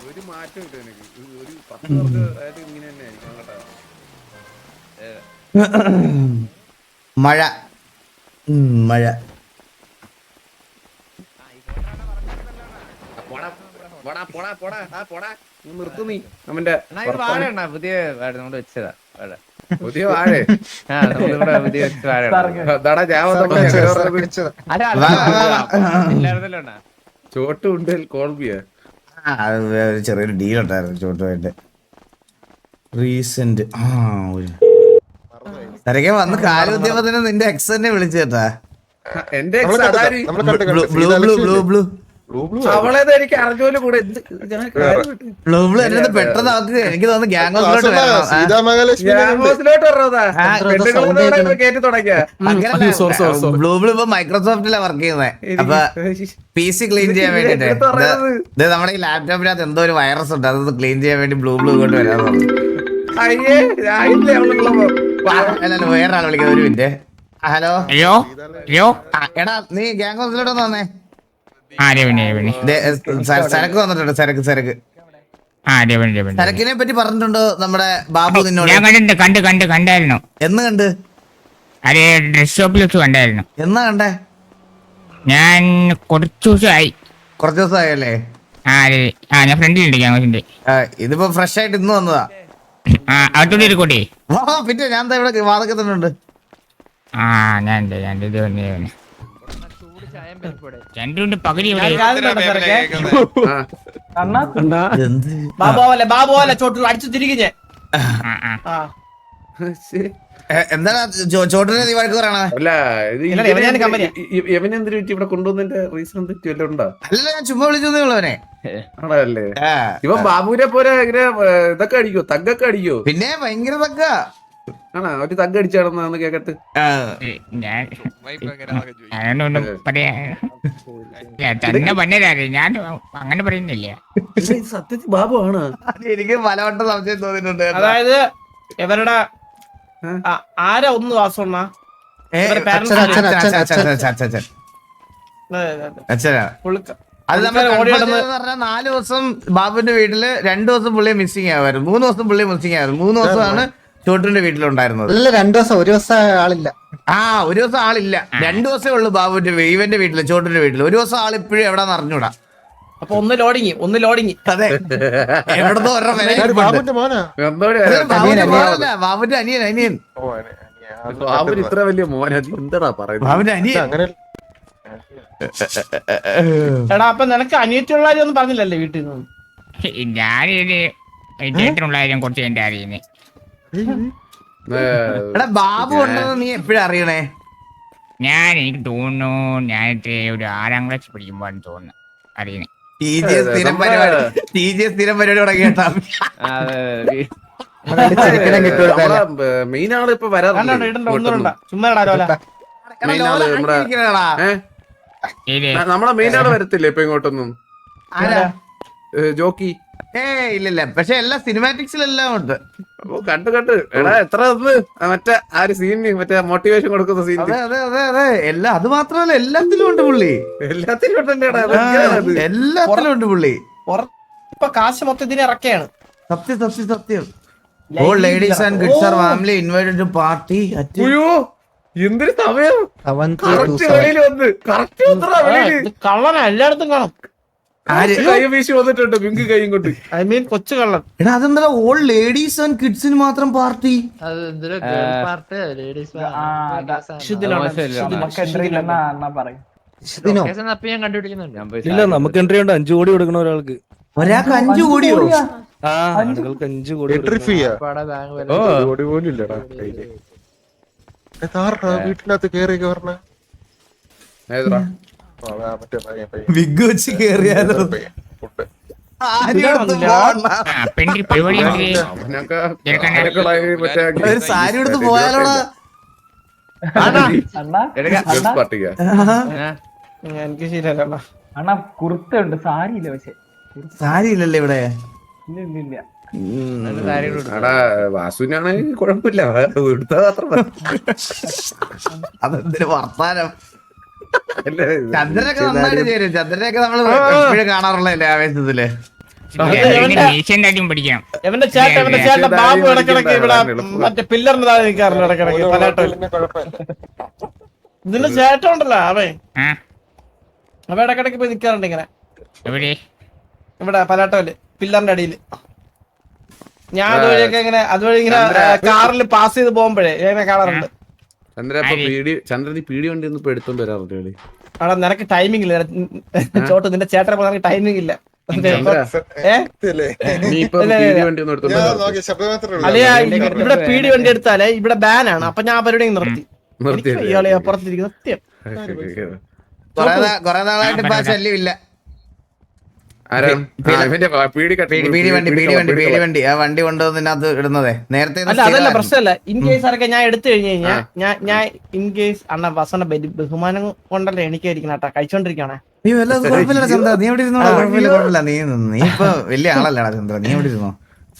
ഒരു മാറ്റം ഇല്ല എനിക്ക്. ഒരു 10 വർഷം ആയിട്ട് ഇങ്ങനെ തന്നെ ആയിരിക്കും കേട്ടോ. മഴ മഴ നിർത്തു നീ അവന്റെ പുതിയ നമ്മള് വെച്ചതാ പുതിയ വാഴേ പുതിയ വെച്ച വാഴ ചോട്ട് ഉണ്ട് കോൾബിയ ചെറിയൊരു ഡീൽ ഉണ്ടായിരുന്നു ചോട്ടുമായിട്ട് റീസെന്റ് തിരക്കെ വന്ന് കാലുദ്യമത്തിന് നിന്റെ എക്സ് തന്നെ വിളിച്ചു കേട്ടാ എന്റെ അവളേത് എനിക്ക് അറിഞ്ഞോലും കൂടെ പെട്ടെന്ന് അവർക്ക് എനിക്ക് തോന്നുന്നു ഗ്യാങ്സിലോട്ട് ബ്ലൂബിൾ ഇപ്പൊ മൈക്രോസോഫ്റ്റിലാ വർക്ക് ചെയ്യുന്നത് അപ്പൊ പി സി ക്ലീൻ ചെയ്യാൻ വേണ്ടിട്ട് നമ്മുടെ ഈ ലാപ്ടോപ്പിനകത്ത് എന്തോ ഒരു വൈറസ് ഉണ്ട് അതൊന്ന് ക്ലീൻ ചെയ്യാൻ വേണ്ടി ബ്ലൂ ഇങ്ങോട്ട് വരാൻ പറഞ്ഞു അല്ലല്ലോ വേറെ ആൾ വിളിക്കുന്നത് ഒരു മിനിറ്റ് ഹലോ എടാ നീ ഗ്യാങ് ഹൗസിലോട്ട് ഒന്ന് വന്നേ സരക്ക് വന്നിട്ടുണ്ട് സരക്ക് സരക്കിനെ പറ്റി പറഞ്ഞിട്ടുണ്ടോ നമ്മുടെ ബാബു നിന്നോട് കണ്ടായിരുന്നു എന്ന് കണ്ട് അതെ ഡ്രസ് ഷോപ്പിൽ വെച്ച് കണ്ടായിരുന്നു എന്നാ കണ്ടേ ഞാൻ കുറച്ചു ദിവസമായല്ലേ അതെ ഞാൻ ഫ്രണ്ടിലുണ്ട് ക്യാമ്പസിന്റെ ഇതിപ്പോ ഫ്രഷ് ആയിട്ട് ഇന്ന് വന്നതാ അകത്തോട്ട് ഇരിക്കോട്ടെ പിന്നെ ഞാൻ ഇവിടെ വാതൊക്കെ തന്നെ ഉണ്ട് ഞാൻ ഇത് രണ്ടുണ്ട് പകുതി അടിച്ചു തിരികെ എന്താണ് ചോട്ടിനെ നീ വഴക്ക് പറയണേ അല്ല ഇവനെന്തിനു പറ്റി ഇവിടെ കൊണ്ടുവന്നതിന്റെ റീസൺ എന്തിട്ട് വല്ലതും ഉണ്ടോ അല്ലല്ല ഞാൻ ചുമ്മാ വിളിച്ചതേ ഉള്ളവനെ ആണല്ലേ ഇവൻ ബാബുവിനെ പോലെ ഇങ്ങനെ ഇതൊക്കെ അടിക്കോ തഗ്ഗൊക്കെ അടിക്കോ പിന്നെ ഭയങ്കര തക്ക ആണോ ഒരു തഗ്ഗ് അടിച്ചാണെന്ന് കേക്കട്ട് ഞാനൊന്നും പറയാ തന്നെ പന്നരാറ് ഞാൻ അങ്ങനെ പറയുന്നില്ല സത്യത്തിൽ ബാബു ആണ് എനിക്ക് പലവട്ടം സംശയം തോന്നിയിട്ടുണ്ട് അതായത് ഇവരുടെ ആരാ ഒന്ന് വാസണ്ണ അച്ഛനാ അത് നമ്മൾ 4 ദിവസം ബാബുവിന്റെ വീട്ടില് 2 ദിവസം പുള്ളിയെ മിസ്സിങ് ആവായിരുന്നു 3 ദിവസം പുള്ളിയെ മിസ്സിങ് ആയിരുന്നു 3 ദിവസമാണ് ചോട്ടിന്റെ വീട്ടിലുണ്ടായിരുന്നത് 2 ദിവസം ഒരു ദിവസം ആളില്ല ഒരു ദിവസം ആളില്ല 2 ദിവസമേ ഉള്ളൂ ബാബുവിന്റെ ഇവന്റെ വീട്ടില് ചോട്ടിന്റെ വീട്ടില് ഒരു ദിവസം ആൾ ഇപ്പോഴും എവിടെ അറിഞ്ഞൂടാ അപ്പൊ ഒന്ന് ലോഡിങ് അതെ എവിടന്നോ ബാബുന്റെ അനിയൻ ബാബുന് ഇത്ര വലിയ മോന എന്താടാ പറയുന്നത് ബാബുന്റെ അനിയൻ എടാ അപ്പൊ നിനക്ക് അനിയത്തിയുള്ള ഒന്നും പറഞ്ഞില്ലല്ലേ വീട്ടിൽ നിന്ന് ഞാനൊരു ചേട്ടനുള്ള കാര്യം കുറച്ച് എന്റെ അറിയുന്നേ എടാ ബാബു ഉണ്ടെന്ന് നീ എപ്പോഴും അറിയണേ എനിക്ക് തോന്നുന്നു ഞാനിട്ട് ഒരു 6ാം ക്ലാസ് പഠിക്കുമ്പോഴാണ് തോന്നുന്നു അറിയുന്നേ സ്ഥിരം പരിപാടി തുടങ്ങിയിട്ടാ മെയിൻ ആള് ഇപ്പൊ വരാറുണ്ട് നമ്മളെ മെയിൻ ആള് വരത്തില്ലേ ഇപ്പൊ ഇങ്ങോട്ടൊന്നും ജോക്കി ഇല്ല പക്ഷെ എല്ലാ സിനിമാറ്റിക്സിലെല്ലാം ഉണ്ട് കണ്ട് എടാ എത്ര മറ്റേ ആ ഒരു സീനിന് മറ്റേ മോട്ടിവേഷൻ കൊടുക്കുന്ന സീൻ അതെ എല്ലാം അത് മാത്രമല്ല എല്ലാത്തിലും ഉണ്ട് പുള്ളി എല്ലാത്തിലും എല്ലാത്തിലും ഉണ്ട് പുള്ളി ഇപ്പൊ കാശ് മൊത്തത്തിന് ഇറക്കുകയാണ് സത്യം All ladies and kids are warmly invited to party at എന്തൊരു സമയം കള്ളന എല്ലായിടത്തും കാണും കൈ വീശി വന്നിട്ടുണ്ട് പിങ്ക് കൈയും കൊണ്ട് ഐ മീൻ കൊച്ചു കള്ളൻ എടാ അതെന്താ ഓൾ ലേഡീസ് ആൻഡ് കിഡ്സിന് മാത്രം പാർട്ടി ഇല്ല നമുക്ക് എൻട്രി ഉണ്ട് 5 കോടി കൊടുക്കണം ഒരാൾക്ക് ഒരാൾക്ക് 5 കോടിയോ ആളുകൾക്ക് 5 കോടി വീട്ടിനകത്ത് കേറി പറഞ്ഞ വിഗ് വെച്ച് കേറിയാലോ ഒരു സാരി എടുത്ത് പോയാലോടാ എനിക്ക് ശരിയല്ല അണ്ണാ കുർത്തുണ്ട് സാരി ഇല്ല പക്ഷെ സാരി ഇല്ലല്ലേ ഇവിടെ വാസുവിനാണെങ്കിൽ കുഴപ്പമില്ല എടുത്താൽ മാത്രം അതെന്തൊരു വർത്താനം ചന്ദ്രനൊക്കെ നന്നായിട്ട് ചേരും. ചന്ദ്രനൊക്കെ നമ്മള് എപ്പോഴും കാണാറുള്ളതല്ലേ ആവേശത്തില്. ഏഷ്യൻ പഠിക്കണം. എവന്റെ ചേട്ടൻ ബാബു ഇടക്കിടക്ക് ഇവിടെ മറ്റേ പില്ലറിന്റെ താഴെ നിൽക്കാറുണ്ട് ഇടക്കിടക്ക് പലാട്ടോല്. ഇതിന്റെ ചേട്ടൻ ഉണ്ടല്ലോ അവ ഇടക്കിടക്ക് പോയി നിൽക്കാറുണ്ട് ഇങ്ങനെ ഇവിടെ പലാട്ടോല് പില്ലറിന്റെ അടിയില്. ഞാൻ അതുവഴിയൊക്കെ അതുവഴി ഇങ്ങനെ കാറിൽ പാസ് ചെയ്ത് പോകുമ്പോഴേ ഇങ്ങനെ കാണാറുണ്ട്. ചന്ദ്രൻ പീടി വണ്ടി ഒന്നും എടുത്തോണ്ട് വരാറുണ്ട്. അവിടെ നിനക്ക് ടൈമിംഗ് ഇല്ല ചോട്ട്, നിന്റെ ചേട്ടനെ പോലെ ടൈമിംഗ് ഇല്ല. ഇവിടെ പീടി വണ്ടി എടുത്താലേ ഇവിടെ ബാനാണ്. അപ്പൊ ഞാൻ പരിപാടി നിർത്തി. ഇയാളെ പുറത്തിരിക്കും സത്യം. കൊറേ നാളായിട്ട് ഇപ്പൊ ആ ശല്യമില്ല. വണ്ടി ആ വണ്ടി കൊണ്ടുവന്നതിനകത്ത് ഇടുന്നതേ നേരത്തെ. അതല്ല പ്രശ്നമല്ല. ഇൻ കേസ് ആരൊക്കെ ഞാൻ എടുത്തു കഴിഞ്ഞു കഴിഞ്ഞാൽ ഞാൻ ഇൻ കേസ് അണ്ണ ബസ്സന്റെ ബഹുമാനം കൊണ്ടല്ലേ എനിക്കായിരിക്കണം കേട്ടാ കഴിച്ചോണ്ടിരിക്കണേ. നീ കുഴപ്പമില്ല ചന്ദ്ര, നീ എവിടെ ഇരുന്നോ? കുഴപ്പമില്ല. നീ ഇപ്പൊ വലിയ ആളല്ലടാ ചന്ദ്ര, നീ എവിടെ ഇരുന്നോ?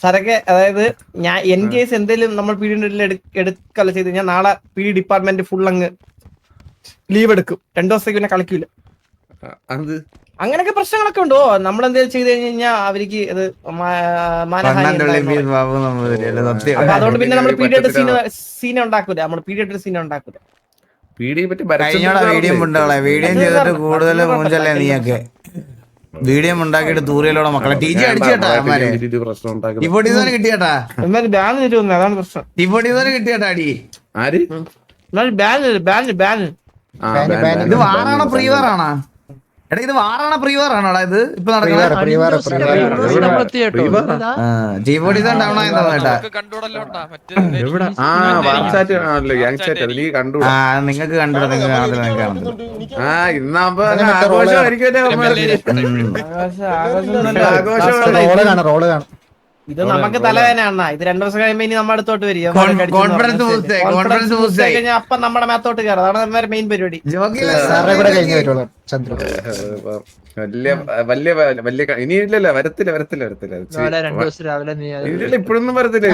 സരക്കെ അതായത് ഞാൻ എൻ കേസ് എന്തെങ്കിലും നമ്മൾ പി ഡി എടുക്കല്ല ചെയ്ത് കഴിഞ്ഞാൽ നാളെ പി ഡി ഡിപ്പാർട്ട്മെന്റ് ഫുൾ അങ്ങ് ലീവ് എടുക്കും. 2 ദിവസത്തേക്ക് പിന്നെ കളിക്കൂല. അങ്ങനെയൊക്കെ പ്രശ്നങ്ങളൊക്കെ ഉണ്ടോ? നമ്മളെന്തെങ്കിലും ചെയ്ത് കഴിഞ്ഞാൽ അവർക്ക് ഇത് അതുകൊണ്ട് പിന്നെ നമ്മൾ പീഡിയുടെ സീന ഉണ്ടാക്കൂല. നമ്മൾ പീഡിയുടെ സീന ഉണ്ടാക്കൂല. വീഡിയോ ഉണ്ടോളെ വീഡിയോ ചെയ്തിട്ട് കൂടുതൽ മൂഞ്ചല്ലേ നീയൊക്കെ. വീഡിയോ ഉണ്ടാക്കിയിട്ട് തൂറിയലോടെ മക്കളെ ടീച്ചർ അടിച്ചേട്ടാ. ടിപ്പോട്ടീസോന് കിട്ടിയേട്ടാ. ബാൻ തരുമെന്ന് അതാണ് പ്രശ്നം. ടിപ്പോട്ടീസോന് കിട്ടിയേട്ടാ അടി. ഇത് വാറാണോ പ്രീവാറാണോ? എടാ ഇത് വാറാണോ പ്രീവാറാണോടാ ഇത് ഇപ്പൊ നടക്കുന്നത്? ജിബോഡിസൺ ഡൗൺ ആയെന്ന് തോന്നേട്ടാ. നിങ്ങൾക്ക് കണ്ടുകൂടാ, നിങ്ങൾ കാണത്തില്ല, നിങ്ങൾക്ക് കാണത്തില്ല. റോള് കാണാം. ഇത് നമുക്ക് തലവേദന. ഇത് 2 ദിവസം കഴിയുമ്പോ ഇനി നമ്മുടെ അടുത്തോട്ട് വരും. അപ്പൊ നമ്മുടെ മേത്തോട്ട് കയറും. അതാണ് മെയിൻ പരിപാടി. ഇനിയില്ലല്ലോ, വരത്തില്ല ഇപ്പോഴൊന്നും വരത്തില്ല.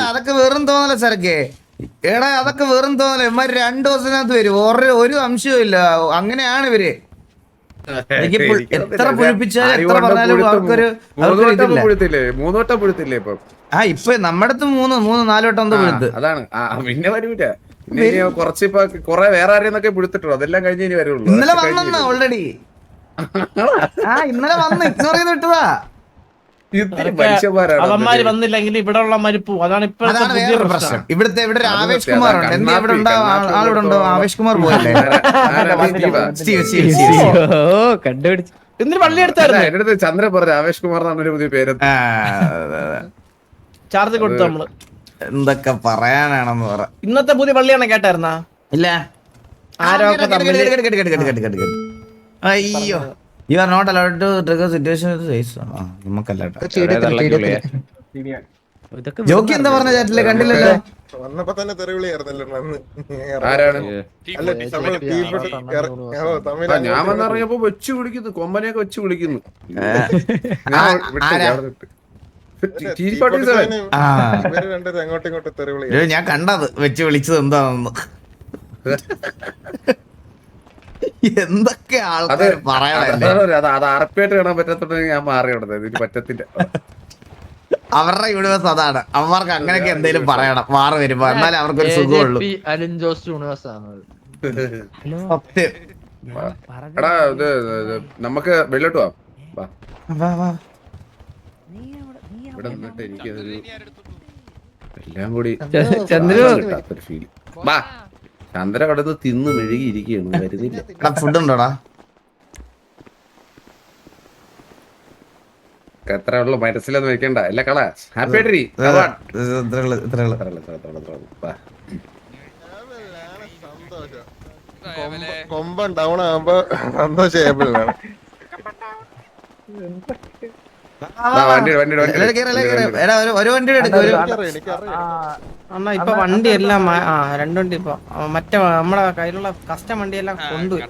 അതൊക്കെ വെറും തോന്നല സരക്കെ. എടാ അതൊക്കെ വെറും തോന്നല. ഇവന്മാര് 2 ദിവസത്തിനകത്ത് വരും. ഒരു സംശയവും ഇല്ല. അങ്ങനെയാണ് ഇവര്. എത്ര പുഴിപ്പിച്ചാലും എത്ര പറഞ്ഞാലും അവർക്കൊരു 3 വട്ടം പുഴുത്തില്ലേ ഇപ്പൊ? ഇപ്പൊ നമ്മുടെ അടുത്ത് 3-4 വട്ടം എന്തോ പുഴുത്ത്. അതാണ് പിന്നെ വരൂല. കുറച്ച് ഇപ്പൊ കൊറേ വേറെ ആരെയൊക്കെ പുഴുത്തിട്ടുള്ളൂ. അതെല്ലാം കഴിഞ്ഞ് ഇനി വരുള്ളൂ. ഇന്നലെ വന്നെന്നാ ഓൾറെഡി. ഇന്നലെ വന്ന് ഇഗ്നോർ ചെയ്ത് വിട്ടതാ. അവന്മാര് വന്നില്ലെങ്കിൽ ഇവിടെ ഉള്ളമാര് പോവും. അതാണ് ഇപ്പോഴത്തെ പ്രശ്നം. ഇവിടെ ഒരു ആവേശ് കുമാർ ഉണ്ട്. എന്താ ഇവിടെ ഉണ്ടോ? ആളിവിടെ ഉണ്ടോ? ആവേശ് കുമാർ പോയല്ലേ? കണ്ടുപിടിച്ചു. എന്തിന് പള്ളി എടുത്തായിരുന്നു? എന്റെ അടുത്ത് ചന്ദ്ര പറഞ്ഞു ആവേശ് കുമാർ എന്നാണ് ഒരു പുതിയ പേര്. ചാർജ് കൊടുത്തു നമ്മള്. എന്തൊക്കെ പറയാനാണെന്ന് പറ. ഇന്നത്തെ പുതിയ പള്ളിയാണ് കേട്ടായിരുന്നാ? ഇല്ല. അയ്യോ, you are not allowed to trigger situation with race. നമുക്കല്ല ജോക്കി എന്താ പറഞ്ഞ ചാറ്റില് കണ്ടില്ലല്ലോ. വന്നപ്പോ തന്നെ തെറിവിളിയായിരുന്നല്ലോ. ഞാൻ വന്നിറങ്ങിയപ്പോ വെച്ച് വിളിക്കുന്നു, കൊമ്പനെയൊക്കെ വെച്ച് വിളിക്കുന്നു. അങ്ങോട്ടും ഇങ്ങോട്ടും തെറിവിളി. ഞാൻ കണ്ടത് വെച്ച് വിളിച്ചത് എന്താണെന്ന്. എന്തൊക്കെ ആൾക്കാർ പറയാനല്ലേ. അത് അറപ്പായിട്ട് കാണാൻ പറ്റത്തുണ്ടെങ്കിൽ ഞാൻ മാറി കൊടുത്തത്. ഇത് പറ്റത്തില്ല. അവരുടെ യൂണിവേഴ്സ് അതാണ്. അവർക്ക് അങ്ങനെയൊക്കെ എന്തെങ്കിലും പറയണം മാറി വരുമ്പോ, എന്നാലും അവർക്കൊരു സുഖമുള്ളൂ. സത്യം. എടാ ഇത് നമുക്ക് വെള്ളോട്ട് പോവാം. ഇവിടെ നിന്നിട്ട് എനിക്കതൊരു എല്ലാം കൂടി ഫീൽ. ബാ ചന്ദ്ര കടന്ന് തിന്ന് മെഴുകിയിരിക്കുകയാണ്, വരുന്നില്ല. ഫുഡ് ഉണ്ടോടാ? എത്ര ഉള്ളു മനസ്സിലൊന്നും വെക്കണ്ട. എല്ലാ കള ഹാപ്പി ആയിട്ടിരി. കൊമ്പൻ ഡൗൺ ആകുമ്പോ സന്തോഷമാണ്. ഒരു വണ്ടി അണ്ണാ ഇപ്പൊ വണ്ടി എല്ലാം 2 വണ്ടി ഇപ്പൊ മറ്റേ നമ്മുടെ കയ്യിലുള്ള കസ്റ്റം വണ്ടിയെല്ലാം കൊണ്ടുപോയി.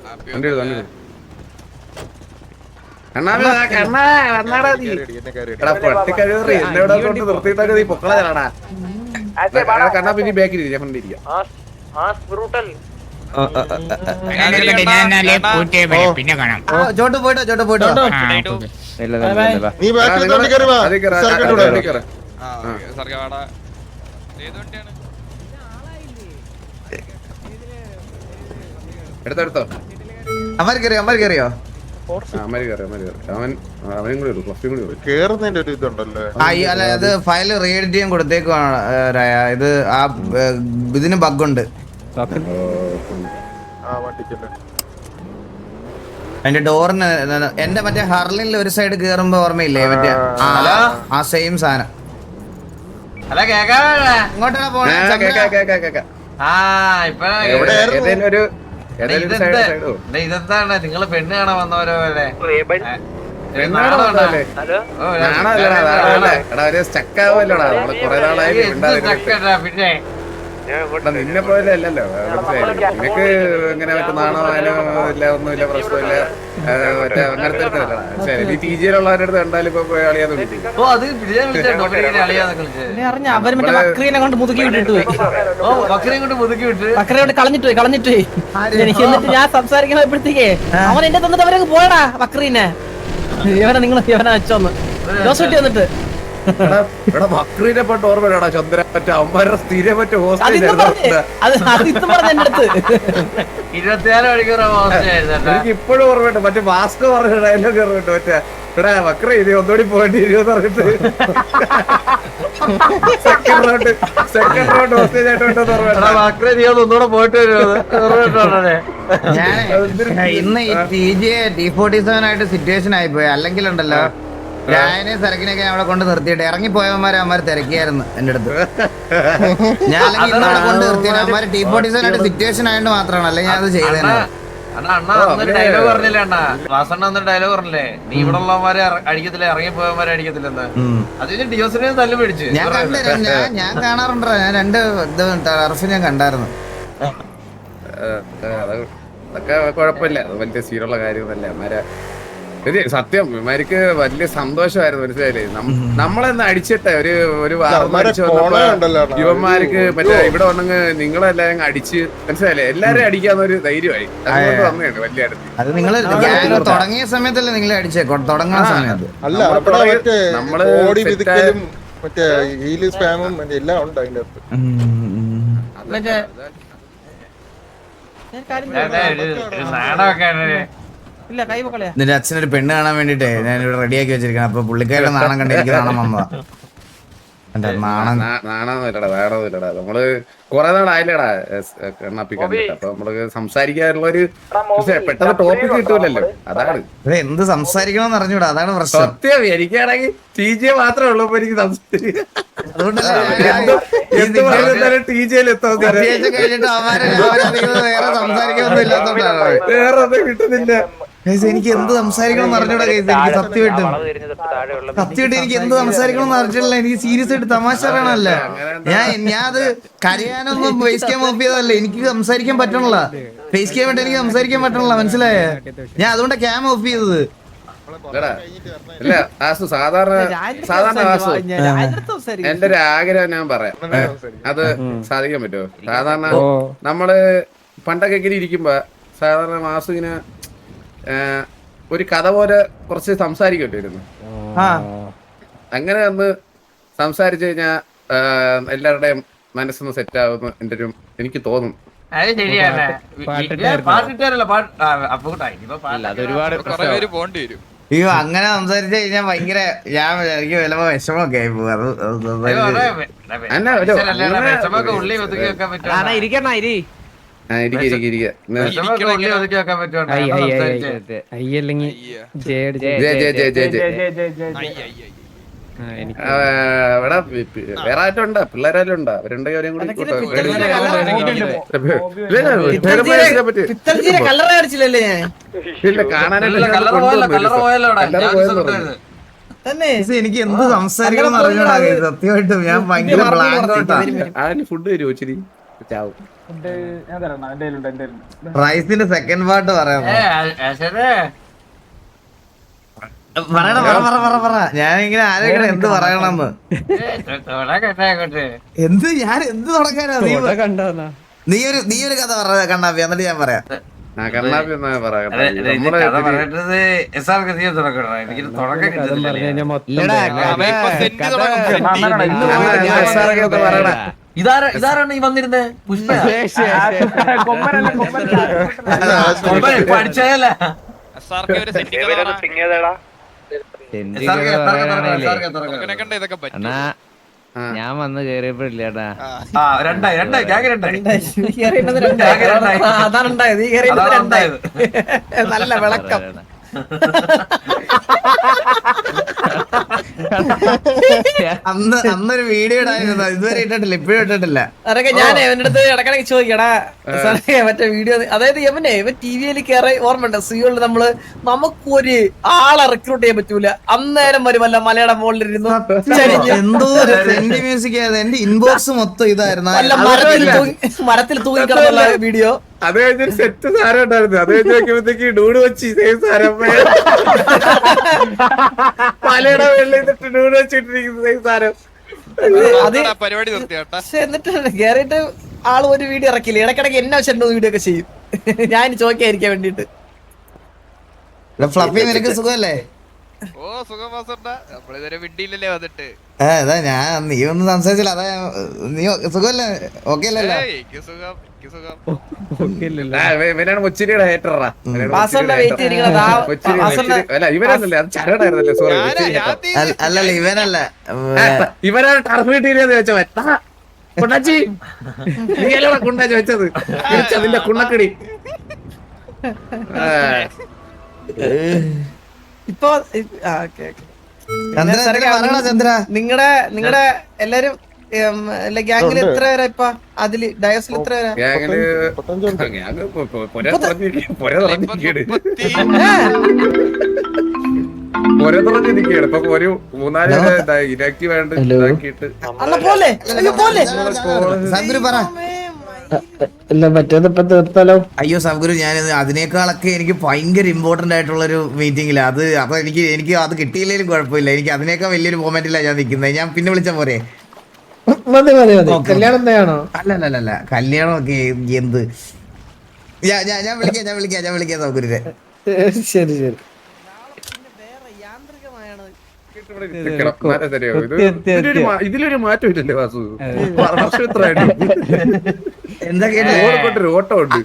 കണ്ണാ പിന്നെ ബാക്കിൽ പിന്നെ കാണാം. ചോട്ട് പോയിട്ടോ നീ ബാക്കിൽ തോണ്ടി കയറി വാ സർക്കിട്ട് വിടാം എടുത്തോ അമ്മ കയറിയോ അവനും കൂടി വരും കുറച്ചും കൂടി വരും കേറുന്നതിന്റെ ഒരു ഇതുണ്ടല്ലേ അല്ല അത് ഫയൽ റീഎഡിറ്റ് ചെയ്യാൻ കൊടുത്തേക്കുവാണ് ഇത് ആ ഇതിന് ബഗ്ഗുണ്ട് ആ വണ്ടിക്കല്ലേ അതിന്റെ ഡോറിന് എന്റെ മറ്റേ ഹർലിനിൽ ഒരു സൈഡ് കേറുമ്പോ ഓർമ്മയില്ലേ മറ്റേ ആ സെയിം സാധനം ഇങ്ങോട്ടാ പോണേ ഏതേലും ഒരു സൈഡോ ഇതെന്താണ് നിങ്ങള് പെണ്ണ് കാണാൻ വന്നവരോ പോലെ സ്റ്റക്കാവല്ലോടാ നമ്മള് കൊറേ നാളായി പിന്നെ നിന്നെ പോലെ അല്ലല്ലോ നിനക്ക് ഇങ്ങനെ മറ്റേ നാണോ അതിനോ ഇല്ല ഒന്നുമില്ല പ്രശ്നമില്ല മറ്റേ അങ്ങനത്തെ ശരി ടി ജിയിലുള്ളവരുടെ അടുത്ത് കണ്ടാലും ഇപ്പൊ കളിയാന്ന് വിളിക്കും അറിഞ്ഞ അവര് മറ്റേ ബക്രീനെ കൊണ്ട് മുതുക്കി വിട്ടിട്ട് പോയി ബക്രീനെ കൊണ്ട് കളഞ്ഞിട്ട് പോയി എനിക്ക് എന്നിട്ട് ഞാൻ സംസാരിക്കുമ്പോഴത്തേക്കേ അവൻ എന്റെ തന്നിട്ട് അവരൊക്കെ പോയടാ ബക്രീനെ ഇവനെ വെച്ചോന്ന് ജോസൂട്ടി വന്നിട്ട് ബക്രീനെ പെട്ട് ഓർമ്മ ചന്ദ്ര മറ്റേ അമ്മമാരുടെ സ്ഥിരം മറ്റേ അതിന്നും പറഞ്ഞ എന്റെ അടുത്ത് 24 മണിക്കൂർ എനിക്ക് ഇപ്പോഴും ഓർമ്മയുണ്ട് മറ്റേ മാസ്ക് പറഞ്ഞ ഡയലോഗ് ഓർമ്മയുണ്ട് മറ്റേ ഇവിടെ ബക്ര ഇനി ഒന്നുകൂടി പോകേണ്ടി വരുമെന്ന് പറഞ്ഞിട്ട് സെക്കൻഡ് റൗണ്ട് ഹോസ്റ്റേജ് ആയിട്ട് ഒന്നുകൂടെ പോയിട്ട് ഇന്ന് ഈ T47 ആയിട്ട് സിറ്റുവേഷൻ ആയിപ്പോയി അല്ലെങ്കിൽ ഉണ്ടല്ലോ ഞാനെ സരക്കിനൊക്കെ അവിടെ കൊണ്ട് നിർത്തിയിട്ട് ഇറങ്ങിപ്പോയവന്മാരെ അവന്മാര് തിരക്കിയായിരുന്നു എന്റെ അടുത്ത് ഞാൻ അല്ലെങ്കിൽ ഇന്ന് അവിടെ കൊണ്ട് നിർത്തിയത് അവന്മാര് T47 ആയിട്ട് സിറ്റുവേഷൻ ആയതുകൊണ്ട് മാത്രമാണ് അല്ലെങ്കിൽ ഞാൻ അത് ചെയ്തേനെ ഡയലോഗ് പറഞ്ഞില്ലേ അണ്ണാ വാസണ്ണ ഡയലോഗ് പറഞ്ഞില്ലേ നീ ഇവിടെ ഉള്ളവന്മാരെ അടിക്കത്തില്ല ഇറങ്ങിപ്പോയവന്മാരെ അടിക്കത്തില്ലെന്ന് അതിന് ഡിയോസിനെ തല്ല് പിടിച്ചു ഞാൻ കാണാറുണ്ടോ ഞാൻ 2 ടർഫ് ഞാൻ കണ്ടായിരുന്നു അതൊക്കെ കുഴപ്പമില്ല അത് വലിയ സീനുള്ള കാര്യമൊന്നുമല്ല അമ്മമാരെ സത്യം ഇവന്മാർക്ക് വലിയ സന്തോഷമായിരുന്നു മനസ്സിലായില്ലേ നമ്മളെന്ന് അടിച്ചിട്ടെ ഒരു ഇവന്മാർക്ക് മറ്റേ ഇവിടെ വന്നെങ്കിൽ നിങ്ങളെല്ലാം അടിച്ച് മനസ്സിലായില്ലേ എല്ലാരും അടിക്കാന്നൊരു ധൈര്യമായി അതുകൊണ്ട് വന്നതാണ് വലിയ അടുത്ത് അത് നിങ്ങൾ തുടങ്ങിയ സമയത്തല്ലേ നിങ്ങളെ അടിച്ചേ തുടങ്ങുന്ന സമയത്ത് അല്ല നമ്മള് മറ്റേ ഹീല് സ്പാമും എല്ലാം ഉണ്ട് അതിന്റെ നിന്റെ അച്ഛനൊരു പെണ്ണ് കാണാൻ വേണ്ടിട്ടേ ഞാൻ ഇവിടെ റെഡിയാക്കി വെച്ചിരിക്കണം അപ്പൊ പുള്ളിക്കാരുടെ നാണം കണ്ട് എനിക്ക് നാണം വന്നതാ നാണമൊന്നുമില്ലടാ നമ്മള് കൊറേ നാളായില്ലടാ കണ്ണാപ്പിക്കാൻ അപ്പൊ നമ്മള് സംസാരിക്കാനുള്ള ഒരു പെട്ടെന്ന് ടോപ്പിക് കിട്ടൂലല്ലോ അതാണ് എന്ത് സംസാരിക്കണമെന്ന് അറിഞ്ഞൂടാ അതാണ് പ്രശ്നം സത്യം എനിക്കാണെങ്കിൽ TJ മാത്രമേ ഉള്ളൂ എനിക്ക് സംസാരിക്കാൻ വേറെ സംസാരിക്കാനൊന്നും ഇല്ലാത്തോണ്ടാണ് വേറെ ഒന്നും കിട്ടുന്നില്ല എനിക്ക് എന്ത് സംസാരിക്കണം എന്ന് അറിഞ്ഞൂടാ എനിക്ക് സത്യമായിട്ട് എനിക്ക് എന്ത് സംസാരിക്കണം എന്ന് അറിഞ്ഞില്ല എനിക്ക് സീരിയസ് ആയിട്ട് തമാശ പറയണല്ല ഞാൻ അത് കരയാനൊന്നും ഫേസ് ക്യാം ഓഫ് ചെയ്തതല്ലേ എനിക്ക് സംസാരിക്കാൻ പറ്റണില്ല ഫേസ് ക്യാം ആയിട്ട് എനിക്ക് സംസാരിക്കാൻ പറ്റണില്ല മനസ്സിലായേ ഞാൻ അതുകൊണ്ടാ ക്യാം ഓഫ് ചെയ്തത് ഇല്ല ആസു സാധാരണ ആസു എന്റെ ഒരു ആഗ്രഹം ഞാൻ പറയാം അത് സാധിക്കാൻ പറ്റുമോ സാധാരണ നമ്മള് പണ്ടൊക്കെ ഇങ്ങനെ ഇരിക്കുമ്പോ സാധാരണ മാസു ഇങ്ങനെ ഒരു കഥ പോലെ കുറച്ച് സംസാരിക്കട്ടിരുന്നു അങ്ങനെ ഒന്ന് സംസാരിച്ചു കഴിഞ്ഞാ എല്ലാവരുടെയും മനസ്സൊന്ന് സെറ്റ് ആവുമെന്ന് എന്റെ ഒരു എനിക്ക് തോന്നുന്നു അയ്യോ അങ്ങനെ സംസാരിച്ചു കഴിഞ്ഞാൽ ഭയങ്കര ഞാൻ എനിക്ക് ചിലപ്പോ വിഷമൊക്കെ ആയി പോകും വേറെ ആയിട്ടുണ്ടോ പിള്ളേരായിട്ടും ഉണ്ടോ അവരുണ്ടെങ്കിൽ അവരെയും കൂടി എനിക്ക് എന്ത് സംസാരിക്കണം അറിഞ്ഞൂടാ സത്യമായിട്ടും ഞാൻ ഭയങ്കര അതിന് ഫുഡ് തരുമോ ഇച്ചിരി ചാവും റൈസിന്റെ സെക്കൻഡ് പാർട്ട് പറയാം ഞാനിങ്ങനെ ആലോചിക്കണം എന്ത് പറയണമെന്ന് ഞാൻ എന്ത് തുടങ്ങാനാ നീ ഒരു കഥ പറ കണ്ണാപ്പി, എന്നിട്ട് ഞാൻ പറയാം. കണ്ണാപ്പി എന്നാ പറയാ. കഥ പറയേണ്ടത് SRK തുടക്കണം. എനിക്ക് തുടക്കം കിട്ടുന്നില്ല. ഇതാരാണ് ഈ വന്നിരുന്നേ? പുഷ്പ പഠിച്ചതല്ല. ഞാൻ വന്ന് കേറിയപ്പോഴില്ലേട്ടാ. രണ്ടായി ഗ്യാങ് രണ്ടായി. അതാണ് ഉണ്ടായത്. ഈ കേറിയത് രണ്ടായി. നല്ല വിളക്കം. അന്നൊരു വീഡിയോ ഇടായിരുന്നു, ഇതുവരെ ഇട്ടിട്ടില്ല, ഇപ്പോഴും ഇട്ടിട്ടില്ല. അതൊക്കെ ഞാൻ അവന്റെ അടുത്ത് ഇടക്കിടക്ക് ചോദിക്കടാ സാറേ മറ്റേ വീഡിയോ. അതായത് ഇവൻ TVയിൽ കയറി ഓർമ്മയുണ്ട്, സിയോളിൽ നമുക്കൊരു ആളെ റിക്രൂട്ട് ചെയ്യാൻ പറ്റൂല. അന്നേരം വരുമല്ല മലയുടെ മുകളിലിരുന്നു എന്തോ മ്യൂസിക് ആയിരുന്നു. എന്റെ ഇൻബോക്സ് മൊത്തം ഇതായിരുന്നു. മരത്തിൽ തൂങ്ങിക്കിടന്നുള്ള വീഡിയോ. അത് കഴിഞ്ഞൊരു സെറ്റ് സാരം ഉണ്ടായിരുന്നു. അത് കഴിഞ്ഞ് നോക്കിയപ്പോഴത്തേക്ക് ഡൂഡ് വെച്ച് സാരം പലയുടെ വെള്ളിട്ട് ഡൂഡ് വെച്ചിട്ടിരിക്കുന്ന സാരം. പരിപാടി പക്ഷെ എന്നിട്ട് കേറിയിട്ട് ആള് ഒരു വീഡിയോ ഇറക്കില്ല. ഇടക്കിടക്ക് എന്നെ വെച്ച് വീഡിയോ ഒക്കെ ചെയ്യും. ഞാൻ ചോദിക്കാതിരിക്കാൻ വേണ്ടിട്ട്. ഫ്ലഫി നിനക്ക് സുഖമല്ലേ? ഞാൻ നീ ഒന്നും സംസാരിച്ചില്ല, അതാ. നീ സുഖമല്ലേ? ഓക്കെ അല്ലല്ലോ? ഇവനാണ് മുച്ചിരിയുടെ ഹേറ്ററാ. അല്ല ഇവനല്ലേ, അത് ചരടായിരുന്നല്ലേ. സോറി, അല്ലല്ല ഇവനല്ല, ഇവനാണ് ടർഫ് കിട്ടിയെന്ന് ചോദിച്ചവൻ. കുണ്ടാച്ചി നീയല്ലേ കുണ്ടാ ചോദിച്ചത്? അതിന്റെ കുണ്ണക്കടി. ഇപ്പൊ നിങ്ങടെ എല്ലാരും ഗ്യാങ്ങിൽ എത്ര പേരാ ഇപ്പൊ? അതില് ഡയസിൽ എത്ര പേരാ? നിൽക്കുകയാണ് ഇപ്പൊ. ഒരു 3-4 ഇനാക്റ്റീവ് ആയിട്ട് ഇതാക്കിയിട്ട് മറ്റേതിപ്പോ തീർത്താലോ? അയ്യോ സബ്ഗുരു, ഞാൻ അതിനേക്കാളൊക്കെ എനിക്ക് ഭയങ്കര ഇമ്പോർട്ടന്റ് ആയിട്ടുള്ള ഒരു മീറ്റിംഗില്ല. അപ്പൊ എനിക്ക് അത് കിട്ടിയില്ലെങ്കിലും കുഴപ്പമില്ല. എനിക്ക് അതിനേക്കാൾ വലിയൊരു മൊമെന്റിലാണ് ഞാൻ നിൽക്കുന്നത്. ഞാൻ പിന്നെ വിളിച്ച പോരെ? കല്യാണം തന്നെയാണോ? അല്ലല്ല കല്യാണം ഒക്കെ എന്ത്. ഞാൻ വിളിക്കാം സബ്ഗുരുനെ. ശരി. ഇതിലൊരു മാറ്റം ഇല്ലല്ലേ വാസു?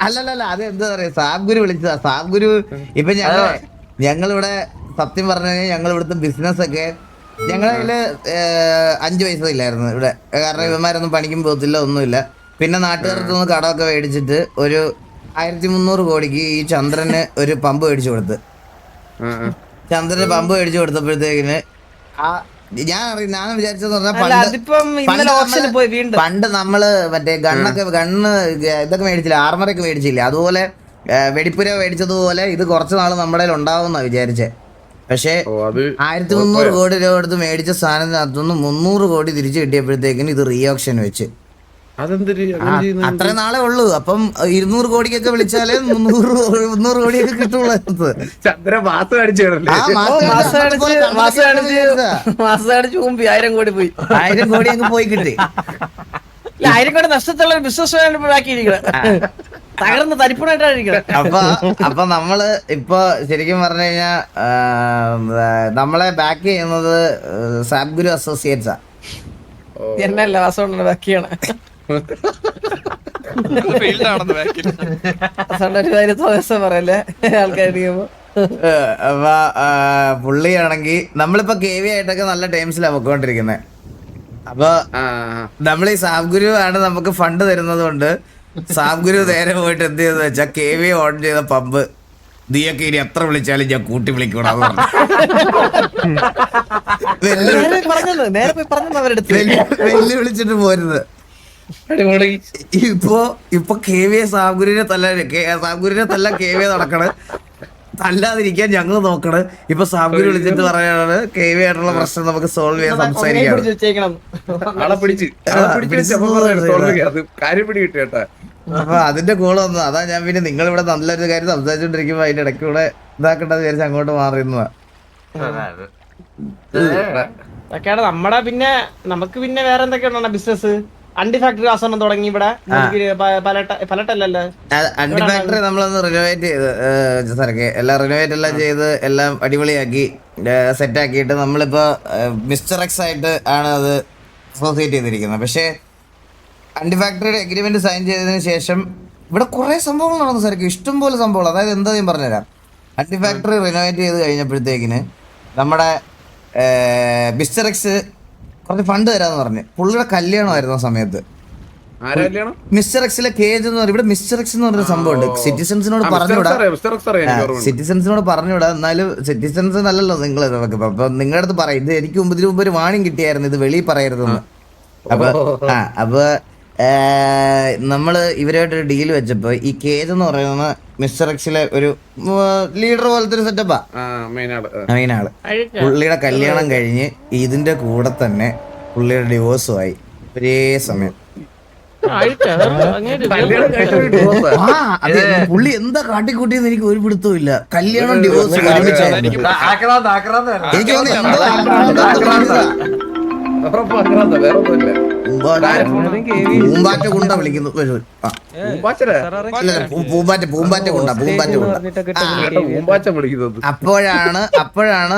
അല്ലല്ല അത് എന്താ പറയാ, സാബ്ഗുരു വിളിച്ചതാ. സാബ്ഗുരു ഇപ്പൊ ഞങ്ങളിവിടെ സത്യം പറഞ്ഞു കഴിഞ്ഞാൽ ഞങ്ങൾ ഇവിടുത്തെ ബിസിനസ് ഒക്കെ ഞങ്ങളതില് 5 പൈസ ഇല്ലായിരുന്നു ഇവിടെ. കാരണം ഇവന്മാരൊന്നും പണിക്കും പോകത്തില്ല, ഒന്നുമില്ല. പിന്നെ നാട്ടുകാർക്ക് ഒന്ന് കടമൊക്കെ മേടിച്ചിട്ട് ഒരു 1300 കോടിക്ക് ഈ ചന്ദ്രന് ഒരു പമ്പ് മേടിച്ചു കൊടുത്ത്. ചന്ദ്രന് പമ്പ് മേടിച്ചു കൊടുത്തപ്പോഴത്തേക്കിന് ഞാൻ വിചാരിച്ചെന്ന് പറഞ്ഞാൽ പണ്ട് നമ്മള് മറ്റേ ഗണ്ണ് ഇതൊക്കെ മേടിച്ചില്ല, ആർമറൊക്കെ മേടിച്ചില്ല, അതുപോലെ വെടിപ്പുര മേടിച്ചതുപോലെ ഇത് കുറച്ച് നാള് നമ്മുടെ ഉണ്ടാവുന്ന വിചാരിച്ചേ. പക്ഷെ 1300 കോടി രൂപ എടുത്ത് മേടിച്ച സ്ഥാനത്തിനകത്തുനിന്ന് 300 കോടി തിരിച്ചു കിട്ടിയപ്പോഴത്തേക്കിന് ഇത് റീ ഓപ്ഷൻ വെച്ച്. അത്ര നാളെ ഉള്ളൂ. അപ്പം 200 കോടിക്കൊക്കെ വിളിച്ചാലേ 300 കോടിയൊക്കെ കിട്ടുള്ളൂ. ചന്ദ്ര മാസം അടിച്ചു 1000 കോടി പോയി. 1000 കോടി അങ്ങ് പോയി കിട്ടി. 1000 കോടി നഷ്ടത്തുള്ള ബിസിനസ് തകർന്ന് തരിപ്പണായിട്ടാണ്. അപ്പൊ നമ്മള് ഇപ്പൊ ശരിക്കും പറഞ്ഞു കഴിഞ്ഞാ നമ്മളെ ബാക്ക് ചെയ്യുന്നത് സാബ്ഗുരു അസോസിയേറ്റ്സാ. എന്നല്ല വാസോണ്ട് ബാക്കിയാണ്. പറയല്ലേ ആൾക്കാരിക്കുമ്പോ. അപ്പൊ പുള്ളിയാണെങ്കി നമ്മളിപ്പോ KV ആയിട്ടൊക്കെ നല്ല ടൈംസിലാണ് പൊക്കോണ്ടിരിക്കുന്നത്. അപ്പൊ നമ്മൾ ഈ സാബ്ഗുരു ആണ് നമുക്ക് ഫണ്ട് തരുന്നത് കൊണ്ട് സാബ്ഗുരു നേരെ പോയിട്ട് എന്ത് ചെയ്തെന്ന് വെച്ചാ KV ഓൺ ചെയ്ത പമ്പ് നീയൊക്കെ ഇനി എത്ര വിളിച്ചാലും ഞാൻ കൂട്ടി വിളിക്കൂടാന്ന് വെല്ലു വിളിച്ചിട്ട് പോരുന്നത്. ഇപ്പൊ KV സാബ്ഗുരുവിനെ തല്ല KV നടക്കണ്. തല്ലാതിരിക്കാൻ ഞങ്ങൾ നോക്കണ്. ഇപ്പൊ സാബ്ഗുരു വിളിച്ചിട്ട് പറയാണ് KV ആയിട്ടുള്ള പ്രശ്നം നമുക്ക് സോൾവ് ചെയ്യാൻ സംസാരിക്കാം. അപ്പൊ അതിന്റെ കോള് വന്നു. അതാ ഞാൻ പിന്നെ നിങ്ങൾ ഇവിടെ നല്ലൊരു കാര്യം സംസാരിച്ചോണ്ടിരിക്കുമ്പോ അതിന്റെ ഇടയ്ക്ക് കൂടെ ഇതാക്കണ്ടെന്ന് വിചാരിച്ച് അങ്ങോട്ട് മാറിയുന്നതാ. നമ്മടെ പിന്നെ നമുക്ക് പിന്നെ വേറെ എന്തൊക്കെയാണ് ബിസിനസ്? അണ്ടി ഫാക്ടറി ആസനം തുടങ്ങി ഇവിടെ പലട്ടല്ലല്ലോ. അണ്ടി ഫാക്ടറി നമ്മളൊന്ന് റിനോവേറ്റ് ചെയ്ത് സാറൊക്കെ എല്ലാം റിനോവേറ്റ് എല്ലാം ചെയ്ത് എല്ലാം അടിപൊളിയാക്കി സെറ്റ് ആക്കിയിട്ട് നമ്മളിപ്പോ മിസ്റ്റർ എക്സ് ആയിട്ട് ആണ് അത് അസോസിയേറ്റ് ചെയ്തിരിക്കുന്നത്. പക്ഷേ അണ്ടി ഫാക്ടറിയുടെ എഗ്രിമെന്റ് സൈൻ ചെയ്തതിന് ശേഷം ഇവിടെ കുറെ സംഭവങ്ങൾ നടന്നു സാറൊക്കെ, ഇഷ്ടംപോലെ സംഭവങ്ങൾ. അതായത് എന്താ ഞാൻ പറഞ്ഞുതരാം. അണ്ടി ഫാക്ടറി റിനോവേറ്റ് ചെയ്ത് കഴിഞ്ഞപ്പോഴത്തേക്കിന് നമ്മുടെ മിസ്റ്റർ എക്സ് കുറച്ച് ഫണ്ട് തരാന്ന് പറഞ്ഞു. പുള്ളിയുടെ കല്യാണമായിരുന്നു ആ സമയത്ത്. മിസ്റ്റർ എക്സിലെ കേജ് എന്ന് പറയും. ഇവിടെ മിസ്റ്റർ എക്സ് എന്ന് പറഞ്ഞൊരു സംഭവമുണ്ട്. സിറ്റിസൺസിനോട് പറഞ്ഞുവിടാ, സിറ്റിസൺസിനോട് പറഞ്ഞുവിടാ. എന്നാലും സിറ്റിസൺസ് നല്ലല്ലോ നിങ്ങൾ. അപ്പൊ നിങ്ങളുടെ അടുത്ത് പറയും, ഇത് എനിക്ക് ഇതിനു മുമ്പ് ഒരു വാണിംഗ് കിട്ടിയായിരുന്നു, ഇത് വെളിയിൽ പറയരുതെന്ന്. അപ്പൊ നമ്മള് ഇവരായിട്ടൊരു ഡീൽ വെച്ചപ്പോ ഈ കേജ് എന്ന് പറയുന്ന മിസ്റ്റർ എക്സിലെ ഒരു ലീഡർ പോലത്തെ ഒരു സെറ്റപ്പാ, മെയിൻ ആള്. പുള്ളിയുടെ കല്യാണം കഴിഞ്ഞ് ഇതിന്റെ കൂടെ തന്നെ പുള്ളിയുടെ ഡിവോഴ്സും ആയി ഒരേ സമയം. പുള്ളി എന്താ കാട്ടിക്കൂട്ടിയെന്ന് എനിക്ക് ഒരു പിടുത്തവും ഇല്ല. കല്യാണം ഡിവോഴ്സ് ഒരുമിച്ചായിരുന്നു. എനിക്ക് പൂമ്പാറ്റ കുണ്ട വിളിക്കുന്നു. അപ്പോഴാണ്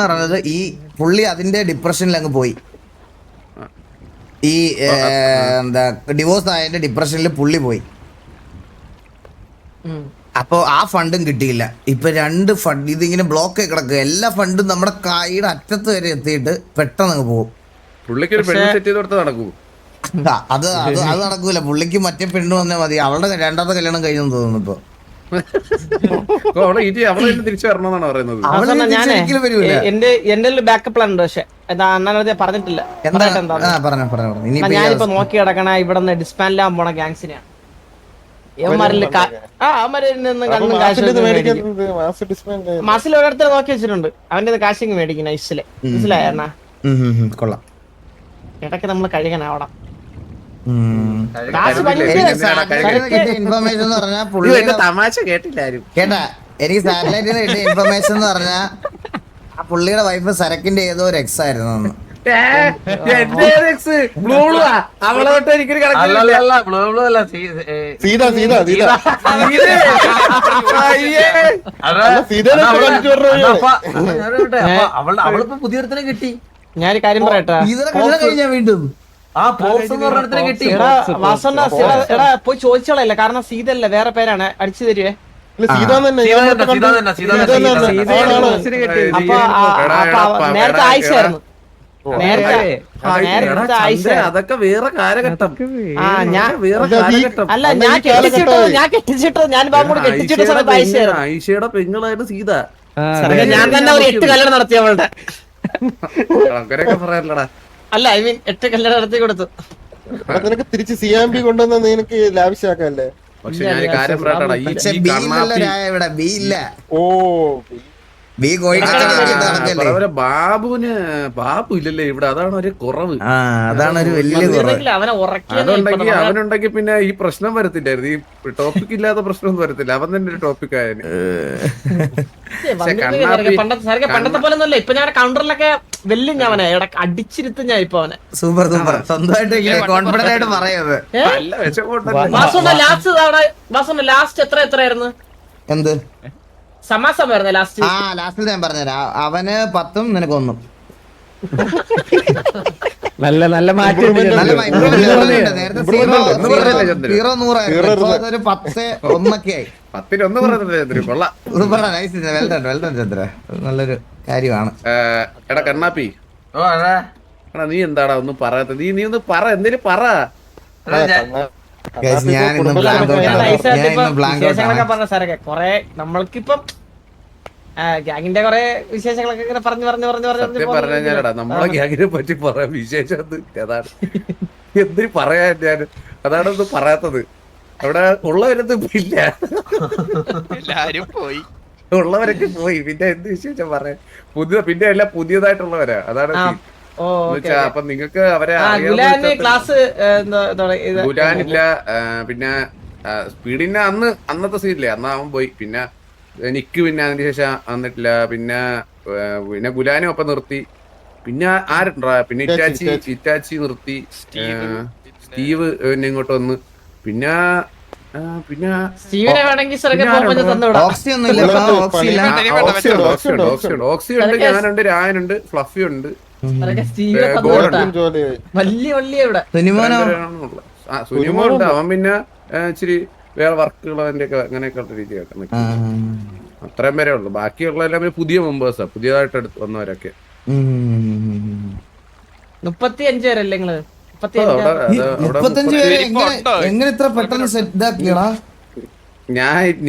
പറഞ്ഞത് ഈ പുള്ളി അതിന്റെ ഡിപ്രഷനിൽ അങ്ങ് പോയി. ഈ എന്താ ഡിവോഴ്സ് ആയതിന്റെ ഡിപ്രഷനിൽ പുള്ളി പോയി. അപ്പൊ ആ ഫണ്ടും കിട്ടിയില്ല. ഇപ്പൊ 2 ഫണ്ട് ഇതിങ്ങനെ ബ്ലോക്ക് ആയി കിടക്കുക. എല്ലാ ഫണ്ടും നമ്മുടെ കൈയുടെ അറ്റത്ത് വരെ എത്തിയിട്ട് പെട്ടെന്ന് അങ്ങ് പോകും. അത് നടക്കൂല. പുള്ളിക്ക് മറ്റേ പെണ്ണ് വന്നാൽ മതി. അവളുടെ 2ാമത്തെ കല്യാണം കഴിഞ്ഞെന്ന് തോന്നുന്നു ഇപ്പൊ. എന്റെ ബാക്കപ്പ് പ്ലാൻ ഉണ്ട്, പക്ഷെ പറഞ്ഞിട്ടില്ല. ഞാനിപ്പോ നോക്കി കിടക്കണ ഇവിടെ ഡിസ്പാൻഡിലാൻ പോണ ഗാങ്സിനെയാണ്. മാസിൽ ഓരോരുത്തരെ നോക്കി വെച്ചിട്ടുണ്ട്. അവന്റെ കാശിങ് മേടിക്കും നൈസില്. മനസ്സിലായണ്ണ? കൊള്ളാം. ഇടയ്ക്ക് നമ്മള് കഴുകാനാവണം. ഇൻഫർമേഷൻ എന്ന് പറഞ്ഞാൽ കേട്ടാ, എനിക്ക് സാറ്റലൈറ്റിൽ നിന്ന് കിട്ടിയ ഇൻഫർമേഷൻ എന്ന് പറഞ്ഞാൽ ആ പുള്ളിയുടെ വൈഫ് സരക്കിന്റെ ഏതോ ഒരു എക്സ് ആയിരുന്നു. അവളിപ്പോ പുതിയൊരുത്തനെ കിട്ടി. ഞാനൊരു കാര്യം പറയട്ടെ, വീണ്ടും പോയി ചോദിച്ചോളല്ല. കാരണം സീതല്ല, വേറെ പേരാണ്. അടിച്ചു തരുവേ. നേരത്തെ ആയിഷായിരുന്നു. അതൊക്കെ വേറെ കാലഘട്ടം. അല്ല, ഞാൻ കെട്ടിച്ചിട്ട് ഞാൻ കൂടെ കെട്ടിച്ചിട്ട സമയത്ത് ആയിഷായിരുന്നു. ആയിഷയുടെ പെങ്ങളായിരുന്നു സീത. ഞാൻ തന്നെ ഒരു 8 കല്യാണം നടത്തി അവളുടെ. അങ്ങനെയൊക്കെ പറയാറില്ലടാ. അല്ല, ഐ മീൻ 8 കല്യാണം നടത്തി കൊടുത്തു. നിനക്ക് തിരിച്ച് CMB കൊണ്ടുവന്ന നിനക്ക് ലാവിഷാക്കല്ലേ. പക്ഷെ ഞാൻ കാര്യം പറയട്ടാ, ബാബുവിന് ബാബു ഇല്ലല്ലേ ഇവിടെ. അതാണ് ഒരു കുറവ്. അതാണ് ഒരു വലിയ കുറവ്. അതുണ്ടെങ്കിൽ അവനുണ്ടെങ്കിൽ പിന്നെ ഈ പ്രശ്നം വരത്തില്ലായിരുന്നു. ഈ ടോപ്പിക് ഇല്ലാത്ത പ്രശ്നമൊന്നും വരത്തില്ല. അവൻ തന്നെ ഒരു ടോപ്പിക് ആയതിന്. പണ്ടത്തെ പോലെ ഒന്നല്ല. ഇപ്പൊ ഞാൻ കൗണ്ടറിലൊക്കെ വെല്ലും. ഞാൻ അവനെ അടിച്ചിരുത്തും. ഞാൻ ഇപ്പൊ അവനെ സൂപ്പർ സൂപ്പർ സ്വന്തമായിട്ട് കോൺഫിഡന്റ് ആയിട്ട് പറയുന്നത്. ലാസ്റ്റ് എത്രയായിരുന്നു? എന്ത് സമാസമായിരുന്നു ലാസ്റ്റ്? ലാസ്റ്റിൽ ഞാൻ പറഞ്ഞുതരാം. അവന് 10ഉം നിനക്ക് 1ഉം. നല്ല നല്ല മാറ്റം. നേരത്തെ 0 100 10 1 ആയി. 10-1 ചന്ദ്ര നല്ലൊരു കാര്യമാണ്. എടാ കണ്ണാപ്പി, എടാ നീ എന്താടാ ഒന്നും പറയാത്തത്? നീ ഒന്ന് പറ, എന്തേലും പറ. ഞാൻ ഇന്ന് കൊറേ നമ്മൾക്കിപ്പം ഗ്യാങ്ങിന്റെ കൊറേ വിശേഷങ്ങളൊക്കെ ഇങ്ങനെ പറഞ്ഞു പറഞ്ഞാടാ നമ്മളെ ഗ്യാങ്ങിനെ പറ്റി പറയാൻ വിശേഷം അതാണ്. എന്തിനു പറയാ ഞാൻ? അതാണ് ഒന്നും പറയാത്തത്. അവിടെ ഉള്ളവരൊന്നും ഇല്ല, എല്ലാരും പോയി. ഉള്ളവരൊക്കെ പോയി. പിന്നെ എന്ത് വിശേഷം പറയാൻ? പിന്നെ എല്ലാം പുതിയതായിട്ടുള്ളവരാ. അതാണ്. അപ്പൊ നിങ്ങക്ക് അവരെ ഗുലാനില്ല. പിന്നെ സ്പീഡിന് അന്നത്തെ സീനില്ലേ, അന്ന് അവൻ പോയി. പിന്നെ നിക്ക് പിന്നെ അതിന് ശേഷം വന്നിട്ടില്ല. പിന്നെ ഗുലാനും ഒപ്പം നിർത്തി. പിന്നെ ആരുണ്ടാ? പിന്നെ ഇറ്റാച്ചി നിർത്തി. സ്റ്റീവ് പിന്നെ ഇങ്ങോട്ട് വന്ന് പിന്നെ സ്റ്റീവിനെ വേണമെങ്കിൽ ചെറുക്കൻ പോകുമ്പോൾ തന്നുവിടാം. ഓക്സി ഒന്നും ഇല്ല ഇപ്പൊ, ഓക്സി ഇല്ല. ഓക്സി ഉണ്ട്, ഞാനുണ്ട്, രായനുണ്ട്, ഫ്ലഫി ഉണ്ട്, ചെറുക്കൻ സ്റ്റീവിനെ ഗോൾഡ് തന്നുവിടാം. വലിയ ഇവിടെ സുനിമോനോ സുനിമോണ്ട്. അവൻ പിന്നെ ഇച്ചിരി വേറെ വർക്കുകൾ അതിന്റെ ഒക്കെ അങ്ങനെയൊക്കെ ഉള്ള രീതിയൊക്കെ അത്രയും പേരേ ഉള്ളു. ബാക്കിയുള്ള എല്ലാം പുതിയ മെമ്പേഴ്സാ, പുതിയതായിട്ട് എടുത്ത് വന്നവരൊക്കെ. 35 പേരല്ലേ നിങ്ങള്? 35 പേരെ എങ്ങനെ ഇത്ര പെട്ടെന്ന് സെറ്റ് ഇതാക്കിയടാ?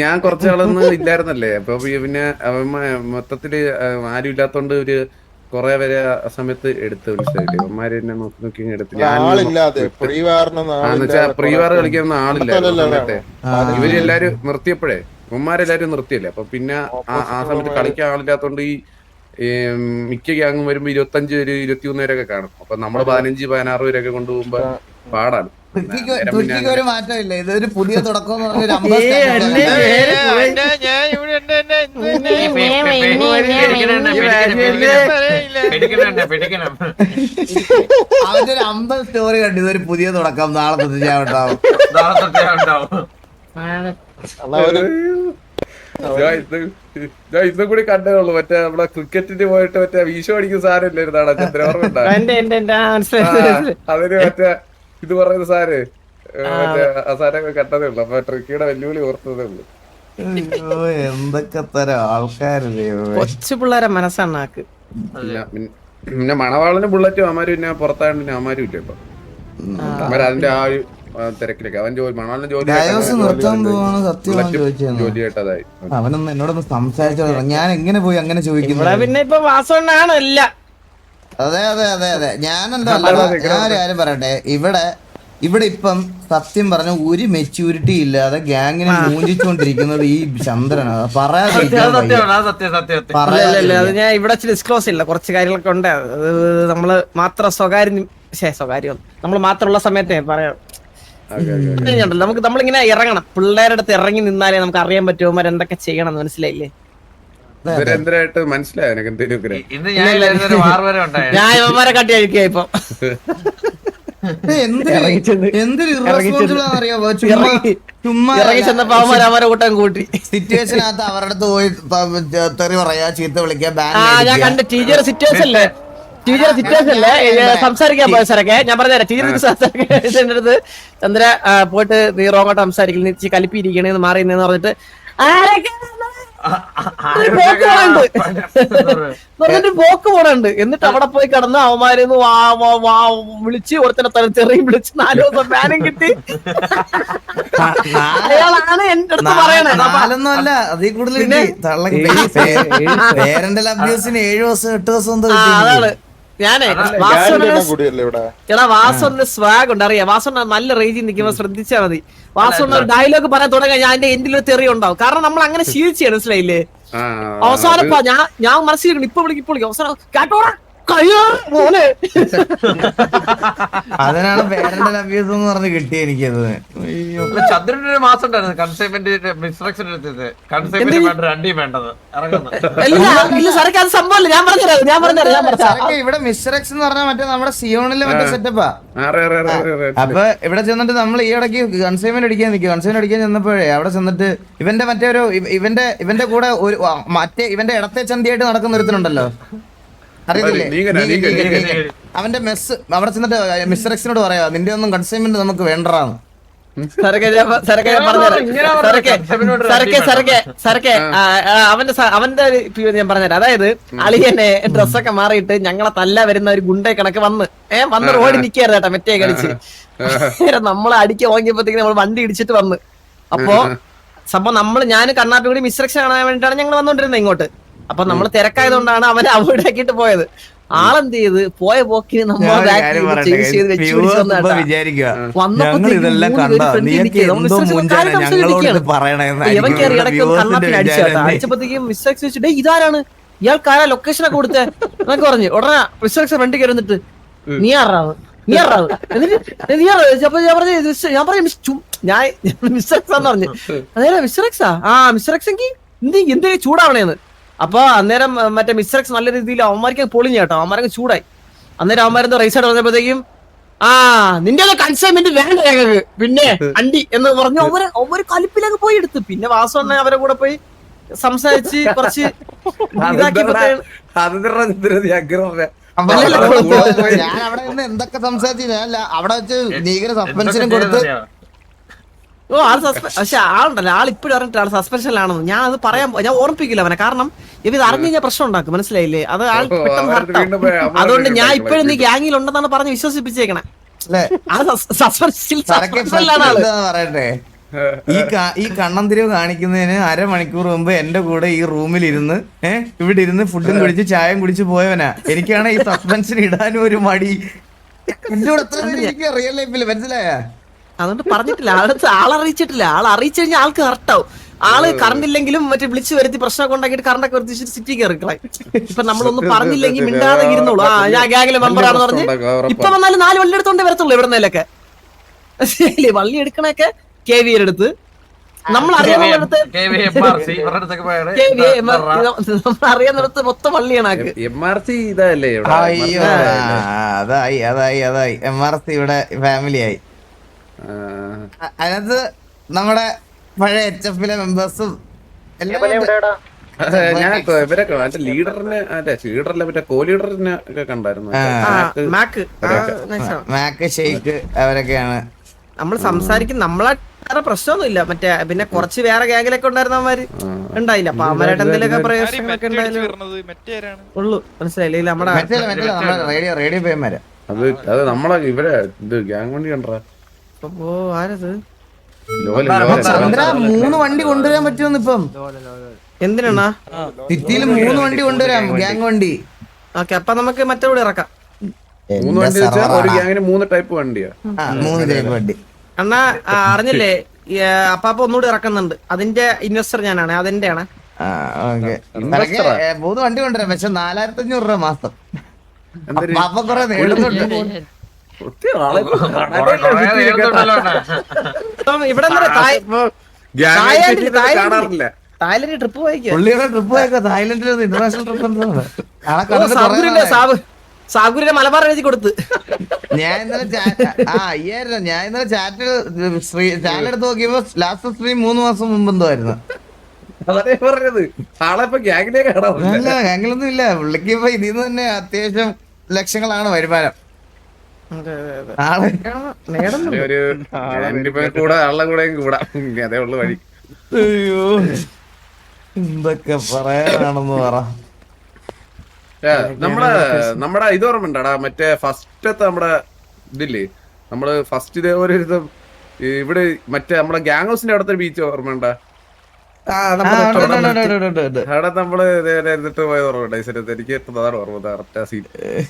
ഞാൻ കുറച്ചാളൊന്നും ഇല്ലായിരുന്നല്ലേ, അപ്പൊ പിന്നെ മൊത്തത്തില് ആരും ഇല്ലാത്തോണ്ട് ഒരു കൊറേ പേരെ ആ സമയത്ത് എടുത്ത് മനസ്സിലായില്ലേ, അവന്മാര് തന്നെ നോക്കി എടുത്ത്. പ്രീ വാർ കളിക്കുന്ന ആളില്ല സമയത്തെ. ഇവരെല്ലാരും നിർത്തിയപ്പോഴേ ഉമ്മാരെല്ലാരും നിർത്തിയല്ലേ, അപ്പൊ പിന്നെ ആ സമയത്ത് കളിക്കാൻ ആളില്ലാത്തോണ്ട് ഈ മിക്ക ഗ്യാങ്ങും വരുമ്പോ 25 പേര് 21 പേരൊക്കെ കാണും. അപ്പൊ നമ്മള് 15-16 പേരൊക്കെ കൊണ്ടുപോകുമ്പോ പാടാണ്. ഒരു മാറ്റമില്ല, ഇതൊരു പുതിയ തുടക്കം എന്ന് പറഞ്ഞൊരു അവന്റെ ഒരു 50 സ്റ്റോറി കണ്ടു. ഇതൊരു പുതിയ തുടക്കം, നാളെ തൊട്ട് ഞാൻ ഉണ്ടാവും. ഇന്നും കൂടി കണ്ടേ ഉള്ളു. മറ്റേ നമ്മളെ ക്രിക്കറ്റിന് പോയിട്ട് മറ്റേ വീശോ അടിക്കുന്ന സാധനം ഇല്ലായിരുന്നാണ് ചന്ദ്രവർമ്മ അതിന് മറ്റേ ഇത് പറയുന്ന സാര് മറ്റേ ആ സാരൊക്കെ കണ്ടതേ ഉള്ളു. അപ്പൊ ട്രിക്കിയുടെ വെല്ലുവിളി ഓർത്തതേ ഉള്ളു. എന്തൊക്കെ തരം ആൾക്കാരല്ലേ കൊച്ചു പിള്ളേരെ മനസ്സാണാക്ക്. പിന്നെ മണവാളന് ബുള്ളറ്റും അമാരും പിന്നെ പുറത്തായോണ്ട് പിന്നെ അമാരും ഇല്ല ഇപ്പൊ. അതിന്റെ ആ ഒരു തിരക്കിലൊക്കെ അവൻ മണവാളിന് ജോലിയായിട്ടതായി. അവനൊന്നും എന്നോടൊന്ന് സംസാരിച്ചോ, ഞാൻ എങ്ങനെ പോയി അങ്ങനെ ചോദിക്കുന്നു? പിന്നെ ഇപ്പൊ വാസവണ്ണാണ് എല്ല. അതെ അതെ അതെ അതെ, ഞാനെന്താ കാര്യം പറയട്ടെ, ഇവിടെ ഇപ്പം സത്യം പറഞ്ഞ ഒരു മെച്യൂരിറ്റി ഇല്ലാതെ ഗ്യാങ്ങിനെ മൂഞ്ചിച്ചോണ്ടിരിക്കുന്നത് ഈ ചന്ദ്രനാണ്. അത് ഞാൻ ഇവിടെ ഡിസ്ക്ലോസ് ഇല്ല, കുറച്ച് കാര്യങ്ങളൊക്കെ ഉണ്ട്. നമ്മള് മാത്രം സ്വകാര്യം നമ്മള് മാത്രമുള്ള സമയത്തേ പറയാം. നമുക്ക് നമ്മളിങ്ങനെ ഇറങ്ങണം, പിള്ളേരുടെ അടുത്ത് ഇറങ്ങി നിന്നാലേ നമുക്ക് അറിയാൻ പറ്റുമോ എന്തൊക്കെ ചെയ്യണം എന്ന്. മനസ്സിലായില്ലേ? മനസ്സിലായോ? ഞാൻ ഇവന്മാരെ കാട്ടി അഴിക്കുക ഇപ്പൊ. ഇറങ്ങി ചെന്നപ്പോ അവന്മാരെ കൂട്ടാൻ കൂട്ടി. സിറ്റുവേഷനകത്ത് അവരുടെ അടുത്ത് പോയി തെറി പറയാ, ചീത്ത വിളിക്കുക. ഞാൻ കണ്ട ടീച്ചർ സിറ്റുവേഷൻ അല്ലേ, സംസാരിക്കാൻ പോയ സാറൊക്കെ ഞാൻ പറഞ്ഞുതരാം. ടീച്ചർ സംസാരിക്കാൻ അടുത്ത് ചന്ദ്ര പോയിട്ട് നീ റോങ്ങോട്ട് സംസാരിക്കില്ല, നീ കലിപ്പിരിക്കണേന്ന് മാറിയെന്ന് പറഞ്ഞിട്ട് പോക്ക് പോണുണ്ട്. എന്നിട്ട് അവിടെ പോയി കിടന്ന് അവന്മാരെന്ന് വിളിച്ച് ഒരുത്തനെ ചെറിയ വിളിച്ച് 4 ദിവസം ബാനും കിട്ടി. അയാളാണ് എന്റെ അടുത്ത് പറയണേ. നാലൊന്നുമല്ല, അതിൽ കൂടുതൽ പേരന്റൽ അബ്യൂസിന് 7 ദിവസം 8 ദിവസം. അതാണ് ഞാനേ വാസോന്റെ സ്വാഗ് ഉണ്ട്, അറിയാം. വാസോണ്ണ നല്ല റേഞ്ചിൽ നിൽക്കുമ്പോ ശ്രദ്ധിച്ചാ മതി. വാസോണ്ണ ഡയലോഗ് പറയാൻ തുടങ്ങാൻ ഞാൻ എന്റെ എന്തിലൊരു തെറി ഉണ്ടാവും. കാരണം നമ്മൾ അങ്ങനെ ശീലിച്ചു, മനസ്സിലായില്ലേ? അവസാനം ഞാൻ മനസ്സിലാക്കണം, ഇപ്പൊ വിളിക്കും അവസാനം കേട്ടോടാ മോനെ. അതിനാണ് പേരന്റൽ അബ്യൂസ് എന്ന് പറഞ്ഞ് കിട്ടിയ എനിക്കത്. ചന്ദ്രന്റെ ഒരു മാസം ഉണ്ടായിരുന്നു കൺസൈൻമെന്റ് വേണ്ടത് ഇവിടെ മിസ്റ്റർ എക്സ് എന്ന് പറഞ്ഞാൽ മറ്റേ നമ്മുടെ സിയോണിലെ മറ്റേ സെറ്റപ്പാ. അപ്പൊ ഇവിടെ ചെന്നിട്ട് നമ്മൾ ഈ ഇടയ്ക്ക് കൺസൈൻമെന്റ് അടിക്കാൻ നിൽക്കും. കൺസൈൻമെന്റ് അടിക്കാൻ ചെന്നപ്പോഴേ അവിടെ ചെന്നിട്ട് ഇവന്റെ മറ്റേ ഒരു ഇവന്റെ കൂടെ ഒരു മറ്റേ ഇവന്റെ ഇടത്തെ ചന്തിയായിട്ട് നടക്കുന്ന ഒരുത്തനുണ്ടല്ലോ, അറിയത്തില്ലേ? അവന്റെ മെസ്സ് അവിടെ ചെന്നിട്ട് മിസ്റ്റർ എക്സിനോട് പറയാ, നിന്റെ ഒന്നും കൺസൈൻമെന്റ് നമുക്ക് വേണ്ടറാന്ന്. അവന്റെ ഞാൻ പറഞ്ഞുതരാം. അതായത് അളിയനെ ഡ്രസ്സൊക്കെ മാറിയിട്ട് ഞങ്ങളെ തല്ല വരുന്ന ഒരു ഗുണ്ടേ കണക്ക് വന്ന് റോഡിൽ നിക്കായിരുന്നു കേട്ടോ, മെറ്റേ കളിച്ച്. നമ്മളെ അടിക്ക് വാങ്ങിയപ്പോഴത്തേക്ക് നമ്മൾ വണ്ടി ഇടിച്ചിട്ട് വന്ന്. അപ്പൊ സംഭവം ഞാൻ കണ്ണാപ്പി കൂടി മിസ്ട്രക്ഷൻ കാണാൻ വേണ്ടിയിട്ടാണ് ഞങ്ങൾ വന്നോണ്ടിരുന്നത് ഇങ്ങോട്ട്. അപ്പൊ നമ്മൾ തിരക്കായതുകൊണ്ടാണ് അവനെ അവോയ്ഡ് ആക്കിയിട്ട് പോയത്. ആളെന്ത് ചെയ്ത് പോയ പോക്കിന് നമ്മൾ അടിച്ചപ്പോഴത്തേക്കും മിസ്ട്രക്സ് വെച്ചിട്ട് ഇതാരാണ് ഇയാൾക്കാരാ ലൊക്കേഷൻ ഒക്കെ കൊടുത്തേ എന്നൊക്കെ പറഞ്ഞു. ഉടനെ മിസ്ട്രക്സ് വണ്ടി കയറുന്നിട്ട് നീ ആറാണ് ഞാൻ പറഞ്ഞു മിസ്റ്റർ പറഞ്ഞു. അതേ മിസ്റ്റർ എക്സാ? ആ മിസ്റ്റർ എക്സ് എങ്കിൽ എന്തെങ്കിലും ചൂടാവണേന്ന്. അപ്പൊ അന്നേരം മറ്റേ മിസ്റ്റർ എക്സ് നല്ല രീതിയിൽ അവന്മാർക്ക് പൊളിഞ്ഞു കേട്ടോ, അവന്മാരൊക്കെ ചൂടായി. അന്നേരം അവന്മാരെന്തോ റൈസ് ആയിട്ട് പറഞ്ഞപ്പോഴത്തേക്കും നിന്റെ കൺസൈൻമെന്റ് വേണ്ട ഞങ്ങൾക്ക് പിന്നെ അണ്ടി എന്ന് പറഞ്ഞു ഒവ്വൊരു കലിപ്പിലൊക്കെ പോയി എടുത്ത്. പിന്നെ വാസവണ്ണ അവരെ കൂടെ പോയി സംസാരിച്ച് കുറച്ച് ഇതാക്കി ഞാൻ അവിടെ നിന്ന് എന്തൊക്കെ സംസാരിച്ചില്ല, അവിടെ വെച്ച് ഭീകര സസ്പെൻഷനും കൊടുത്ത്. പക്ഷെ ആളുണ്ടല്ലോ, ആൾ ഇപ്പോഴും അറിഞ്ഞിട്ട് ആൾ സസ്പെൻഷനിലാണെന്ന് ഞാൻ അത് ഞാൻ ഓർമ്മിപ്പിക്കില്ല അവനെ. കാരണം ഇത് അറിഞ്ഞു കഴിഞ്ഞാൽ പ്രശ്നം ഉണ്ടാക്കും, മനസ്സിലായില്ലേ? അത് ആൾ പെട്ടെന്ന് ഹർട്ടാവും. അതുകൊണ്ട് ഞാൻ ഇപ്പോഴും നീ ഗ്യാങ്ങിൽ ഉണ്ടെന്നാണ് പറഞ്ഞ് വിശ്വസിപ്പിച്ചേക്കണേ. പറയട്ടെ, ഈ കണ്ണന്തിരിവ് കാണിക്കുന്നതിന് അരമണിക്കൂർ മുമ്പ് എന്റെ കൂടെ ഈ റൂമിൽ ഇരുന്ന് ഇവിടെ ഇരുന്ന് ഫുഡും കുടിച്ച് ചായയും കുടിച്ച് പോയവനാ. എനിക്കാണ് ഈ സസ്പെൻഷൻ ഇടാനും ഒരു മടി. എന്നോട് എനിക്ക് റിയൽ ലൈഫിൽ മനസ്സിലായ. അതുകൊണ്ട് പറഞ്ഞിട്ടില്ല, ആളറിയിച്ചിട്ടില്ല. ആൾ അറിയിച്ചു കഴിഞ്ഞാൽ ആൾക്ക് ഹർട്ടാവും. ആള് കറണ്ട് ഇല്ലെങ്കിലും മറ്റേ വിളിച്ചു വരുത്തി പ്രശ്നമൊക്കെ ഉണ്ടാക്കിയിട്ട് കറണ്ടൊക്കെ വരുത്തിച്ചിട്ട് സിറ്റി കയറിക്കളായി. ഇപ്പൊ നമ്മളൊന്നും പറഞ്ഞില്ലെങ്കിൽ മിണ്ടാതെ ഇരുന്നോളൂ. ഞാൻ ഗ്യാങ്ങിലെ മെമ്പറാണെന്ന് പറഞ്ഞ് ഇപ്പൊ വന്നാലും 4 വള്ളി എടുത്തോണ്ടേ വരത്തുള്ളൂ. ഇവിടെ നിന്നൊക്കെ വള്ളി എടുക്കണൊക്കെ KVA എടുത്ത് നമ്മളറിയാവുന്നിടത്ത് നമ്മളറിയാവുന്നിടത്ത് മൊത്തം വള്ളിയാണ്. അയ്യോ, അതായി MRC ഇവിടെ ഫാമിലി ആയി. അതിനകത്ത് നമ്മുടെ പഴയ HF മെമ്പേഴ്സും ഞാൻ ഇവരൊക്കെ മറ്റേ ലീഡറിനെ ലീഡറിലെ മറ്റേ കോ ലീഡറിനെ ഒക്കെ കണ്ടായിരുന്നു. മാക്ക് ഷെയ്ക്ക് അവരൊക്കെയാണ് നമ്മൾ സംസാരിക്കും. നമ്മളെ വേറെ പ്രശ്നമൊന്നുമില്ല. മറ്റേ പിന്നെ കുറച്ച് വേറെ ഗ്യാങ്ങിലൊക്കെ ഉണ്ടായിരുന്നവന്മാര് ഉണ്ടായില്ല. അപ്പൊ അവന്മാരായിട്ട് എന്തെങ്കിലുമൊക്കെ പ്രയാസങ്ങളൊക്കെ ഉണ്ടായാലും ഉള്ളു, മനസ്സിലായില്ലേ? നമ്മുടെ റേഡിയോ പേന്മാരാ. അത് നമ്മളെ ഇവരെ ഇത് ഗ്യാങ് വണ്ടി കണ്ടാ. ആരത്? 3 വണ്ടി കൊണ്ടുവരാൻ പറ്റുമെന്ന് ഇപ്പം. എന്തിനാ സിറ്റിയിൽ 3 വണ്ടി കൊണ്ടുവരാം, ഗ്യാങ് വണ്ടി. ഓക്കെ, അപ്പൊ നമുക്ക് മറ്റേ കൂടെ ഇറക്കാം. 3 വണ്ടി വെച്ചാൽ ഒരു ഗ്യാങ്ങിന് 3 ടൈപ്പ് വണ്ടിയാ. 3 ടൈപ്പ് വണ്ടി. അണ്ണാ അറിഞ്ഞില്ലേ? അപ്പാപ്പ ഒന്നുകൂടി ഇറക്കുന്നുണ്ട്. അതിന്റെ ഇൻവെസ്റ്റർ ഞാനാണ്, അതിന്റെയാണ്. 3 വണ്ടി കൊണ്ടുവരാം, പക്ഷെ 4500 രൂപ മാസം. അപ്പാപ്പ കുറെ നേടുന്നുണ്ട്. ഇവിടെ തായ്ലൻഡ് ട്രിപ്പ് പോയിക്കോ. തായ്ലൻഡിൽ ഇന്റർനാഷണൽ ട്രിപ്പ് സാഗുരിന്റെ മലബാർ എഴുതി കൊടുത്ത്. ഞാൻ ഇന്നലെ ചാറ്റിൽ ചാനലെടുത്ത് നോക്കിയപ്പോ ലാസ്റ്റ് സ്ട്രീം 3 മാസം മുമ്പ് എന്തോ ആയിരുന്നു. ഗ്യാങ്ങിലൊന്നും ഇല്ല പുള്ളിക്ക്. ഇപ്പൊ ഇതിന്ന് തന്നെ അത്യാവശ്യം ലക്ഷങ്ങളാണ് വരുമാനം. അയ്യോ, എന്തൊക്കെ പറയാനാണെന്ന് പറ. നമ്മടെ ഇത് ഓർമ്മണ്ടാടാ, മറ്റേ ഫസ്റ്റത്തെ നമ്മടെ ഇതില്ലേ, നമ്മള് ഫസ്റ്റ് ഇതേപോലെ ഇവിടെ മറ്റേ നമ്മളെ ഗ്യാങ് ഹൗസിന്റെ അടുത്ത ബീച്ച് ഓർമ്മണ്ടാ? അവിടെ നമ്മള് ഇതേപോലെ ഇരുന്നിട്ട് പോയ ഓർമ്മ. എനിക്ക് അതാണ് ഓർമ്മ. കറക്റ്റ് സീൻ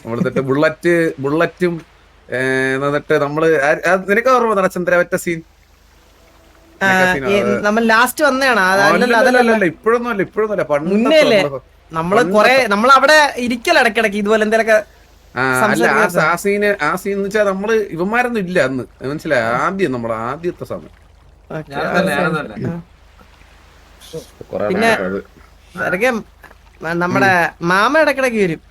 നമ്മളെന്നിട്ട് ബുള്ളറ്റും എന്നിട്ട് നമ്മള് നിനക്ക് ഓർമ്മ ചന്ദ്ര മറ്റേ സീൻ നമ്മൾ ലാസ്റ്റ് വന്നതാണ്. ഇപ്പോഴൊന്നും അല്ല മുന്നേല്ലേ നമ്മള് കൊറേ നമ്മളവിടെ ഇരിക്കല ഇടക്കിടക്ക് ഇതുപോലെ എന്തെങ്കിലുമൊക്കെ. ആ സീൻ എന്ന് വെച്ചാൽ നമ്മള് ഇവന്മാരൊന്നും ഇല്ല അന്ന്, മനസ്സിലായി? ആദ്യം നമ്മളെ ആദ്യത്തെ സമയം. പിന്നെ നമ്മുടെ മാമ ഇടക്കിടക്ക് വരും.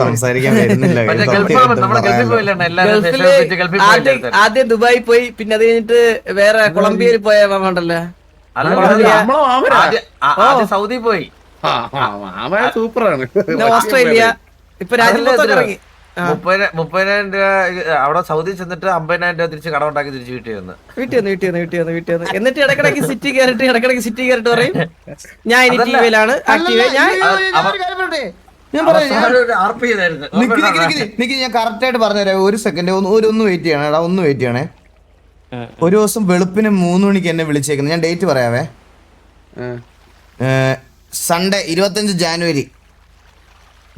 സംസാരിക്കാൻ വരുന്നില്ല. ആദ്യം ദുബായി പോയി, പിന്നെ അത് കഴിഞ്ഞിട്ട് വേറെ കൊളംബിയയിൽ പോയ മാമ ഉണ്ടല്ലോ, സൗദി പോയി. സൂപ്പറാണ്. ഓസ്ട്രേലിയ, ഇപ്പൊ രാജ്യത്തൊക്കെ ഇറങ്ങി. 30,000 രൂപ അവിടെ സൗദി ചെന്നിട്ട് 50,000 രൂപ തിരിച്ച് കടമുണ്ടാക്കി തിരിച്ച് വീട്ടിൽ വന്ന്. എന്നിട്ട് ഇടക്കിടക്ക് സിറ്റി കയറിട്ട് പറയും ഞാൻ ഇനി ടിവിയിലാണ് ആക്റ്റീവ്. ഞാൻ കറക്റ്റ് ആയിട്ട് പറഞ്ഞുതരാം. ഒരു സെക്കൻഡ് ഒന്ന് വെയിറ്റ് ചെയ്യണം എടാ, ഒന്ന് വെയിറ്റ് ചെയ്യണേ. ഒരു ദിവസം വെളുപ്പിന് 3 മണിക്ക് എന്നെ വിളിച്ചേക്കുന്നത്. ഞാൻ ഡേറ്റ് പറയാവേ. സൺഡേ 25 ജാനുവരി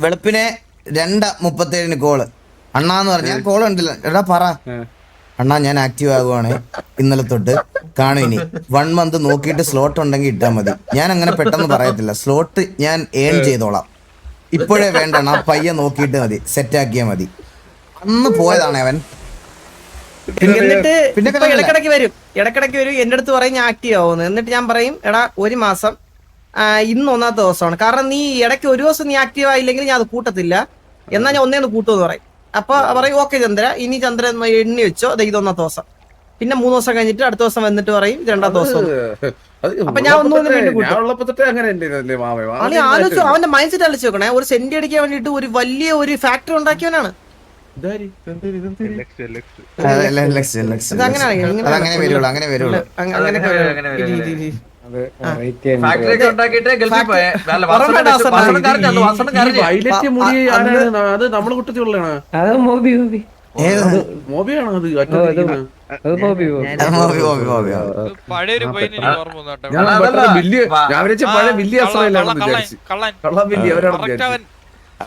വെളുപ്പിനെ 2:37 കോള്. അണ്ണാന്ന് പറഞ്ഞ ഞാൻ കോള് കണ്ടില്ല. എടാ പറ അണ്ണാ, ഞാൻ ആക്റ്റീവ് ആകുവാണ് ഇന്നലെ തൊട്ട്, കാണും ഇനി 1 മന്ത് നോക്കിയിട്ട് സ്ലോട്ട് ഉണ്ടെങ്കിൽ ഇട്ടാൽ മതി. ഞാൻ അങ്ങനെ പെട്ടെന്ന് പറയത്തില്ല, സ്ലോട്ട് ഞാൻ ഏൺ ചെയ്തോളാം, ഇപ്പോഴേ വേണ്ടണ്ണ, പയ്യെ നോക്കിയിട്ട് മതി, സെറ്റ് ആക്കിയാൽ മതി. അന്ന് പോയതാണ് അവൻ. എന്നിട്ട് ഇടക്കിടക്ക് വരും എന്റെ അടുത്ത് പറയും ഞാൻ ആക്റ്റീവ് ആവുന്നു. എന്നിട്ട് ഞാൻ പറയും എടാ 1 മാസം ഇന്ന് 1ാമത്തെ ദിവസമാണ്, കാരണം നീ ഇടയ്ക്ക് ഒരു ദിവസം നീ ആക്റ്റീവ് ആയില്ലെങ്കിൽ ഞാൻ അത് കൂട്ടത്തില്ല, എന്നാ ഞാൻ ഒന്നേന്ന് കൂട്ടുമെന്ന് പറയും. അപ്പൊ പറയും ഓക്കെ ചന്ദ്ര, ഇനി ചന്ദ്ര എണ്ണി വെച്ചോ, ഇതൊന്നാം ദിവസം. പിന്നെ 3 ദിവസം കഴിഞ്ഞിട്ട് അടുത്ത ദിവസം വന്നിട്ട് പറയും 2ാം ദിവസം. അപ്പൊ ഞാൻ ആലോചിച്ചു, അവന്റെ മൈൻഡ് സെറ്റ് ആലോചിച്ച് നോക്കണേ. ഒരു സെന്റ് അടിക്കാൻ വേണ്ടിട്ട് ഒരു വലിയ ഒരു ഫാക്ടറി ഉണ്ടാക്കിയവനാണ്. ഫാക്ടറി ഉണ്ടാക്കിയിട്ട് ഗൾഫിൽ പോയെ. അല്ല, വൈലറ്റ് മുടി അത് നമ്മളെ കുട്ടത്തിലുള്ളതാണ്. മോബിയാണോ അത്?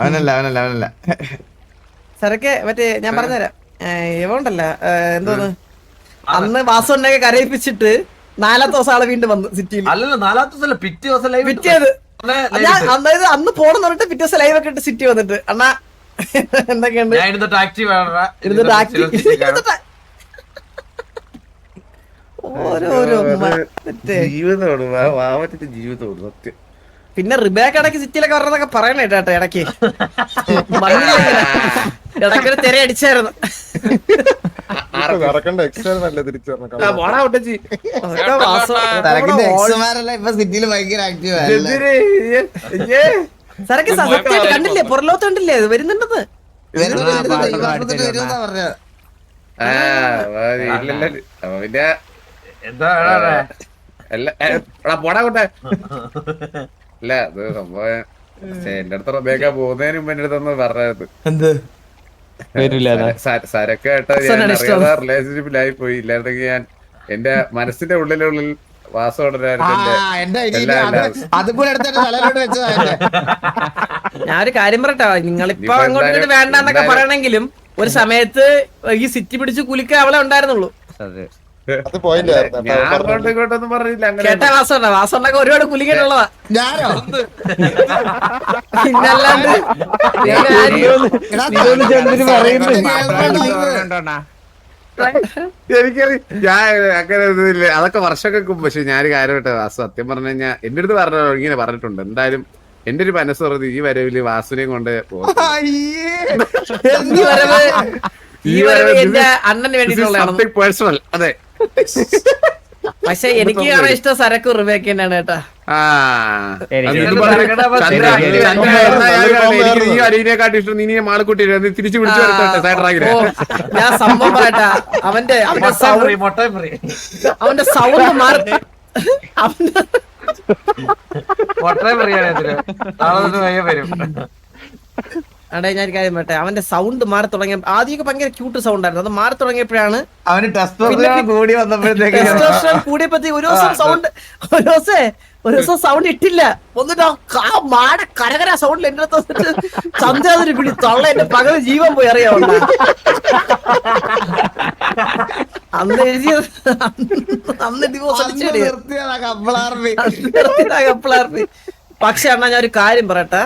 അവനല്ല സരക്കെ മറ്റേ ഞാൻ പറഞ്ഞുതരാം. ഇവണ്ടല്ല എന്തോന്ന്, അന്ന് വാസുവിനൊക്കെ കരയിപ്പിച്ചിട്ട് 4ാമത്തെ ദിവസം ആള് വീണ്ടും വന്നു സിറ്റിയിൽ. അല്ലല്ലോ, 4ാമത്തെ ദിവസം പിറ്റേ ദിവസം ലൈവ് പിറ്റേത് അതായത് അന്ന് പോണെന്ന് പറഞ്ഞിട്ട് പിറ്റേ ദിവസം ലൈവ് ഒക്കെ ഇട്ട് സിറ്റി വന്നിട്ട് അണ്ണാ എന്തൊക്കെയുണ്ട് ഓരോരോ ജീവിതമാണ് സത്യം. പിന്നെ റിബേക്ക് ഇടയ്ക്ക് സിറ്റിയിലൊക്കെ പറഞ്ഞതൊക്കെ പറയണ കേട്ടോ ഇടയ്ക്ക്. ഇടയ്ക്കൊരു തിര അടിച്ചായിരുന്നു. സരക്ക് സത്യമായിട്ട് കണ്ടില്ലേ, പുറലോത്ത് കണ്ടില്ലേ അത് വരുന്നുണ്ടെന്ന്. പോടാ അല്ല അത് സംഭവം എന്റെ അടുത്ത് റബേക്ക പോകുന്നതിന് മുമ്പ് എന്റെ അടുത്തൊന്ന് പറഞ്ഞത് സരക്കായിട്ട് ഞാൻ അറിയാതെ റിലേഷൻഷിപ്പിലായി പോയി. ഇല്ലായിരുന്നെങ്കിൽ ഞാൻ എന്റെ മനസ്സിന്റെ ഉള്ളിലുള്ളിൽ ഞാനൊരു കാര്യം പറയട്ടോ, നിങ്ങളിപ്പോ അങ്ങോട്ട് വേണ്ടെന്നൊക്കെ പറയണെങ്കിലും ഒരു സമയത്ത് ഈ സിറ്റി പിടിച്ച് കുലിക്കാൻ അവളെ ഉണ്ടായിരുന്നുള്ളൂ. കേട്ടാ വാസമുണ്ടൊക്കെ ഒരുപാട് കുലിക്കേണ്ടുള്ളതാ. ഞാനോ പിന്നല്ലാണ്ട് എനിക്കറിയാം, ഞാൻ അങ്ങനെ ഒന്നുമില്ല, അതൊക്കെ വർഷങ്ങൾക്ക് മുമ്പ്. പക്ഷെ ഞാനൊരു കാര്യം കേട്ടോ വാസു, സത്യം പറഞ്ഞു കഴിഞ്ഞാൽ എന്റെ അടുത്ത് പറഞ്ഞ ഇങ്ങനെ പറഞ്ഞിട്ടുണ്ട്. എന്തായാലും എന്റെ ഒരു മനസ്സ് പറഞ്ഞത് ഈ വരവില് വാസുവിനെയും കൊണ്ട് പേഴ്സണൽ. അതെ, പക്ഷെ എനിക്ക് കാണാൻ ഇഷ്ടം സരക്ക് റിബേക്ക തന്നെയാണ് കേട്ടാ. മാളക്കുട്ടി തിരിച്ചു വിളിച്ചു ഞാൻ സംഭവം പറയട്ടാ, അവന്റെ സൗണ്ട് മാറി അടേ ഞാൻ കാര്യം പറയട്ടെ, അവന്റെ സൗണ്ട് മാറി തുടങ്ങിയ ആദ്യമൊക്കെ ഭയങ്കര ക്യൂട്ട് സൗണ്ട് ആയിരുന്നു. അത് മാറി തുടങ്ങിയപ്പോഴാണ് അവന് കൂടി വന്നപ്പോഴത്തേക്ക് കൂടിയപ്പോ ഒരു ദിവസം സൗണ്ട് ഇട്ടില്ല. ഒന്നിട്ട് മാട കരകര സൗണ്ടിൽ എന്റെ അടുത്ത് വന്നിട്ട് ചന്ദ്രാതിരി പിടി തൊള്ള എന്റെ പകല് ജീവൻ പോയി അറിയാവുന്ന അന്ന് എഴുതിയത്. അന്ന് ഡിവോഴ്സ് കപ്പിളാർപ്പി. പക്ഷെ അണ്ണാ ഞാൻ ഒരു കാര്യം പറയട്ടെ,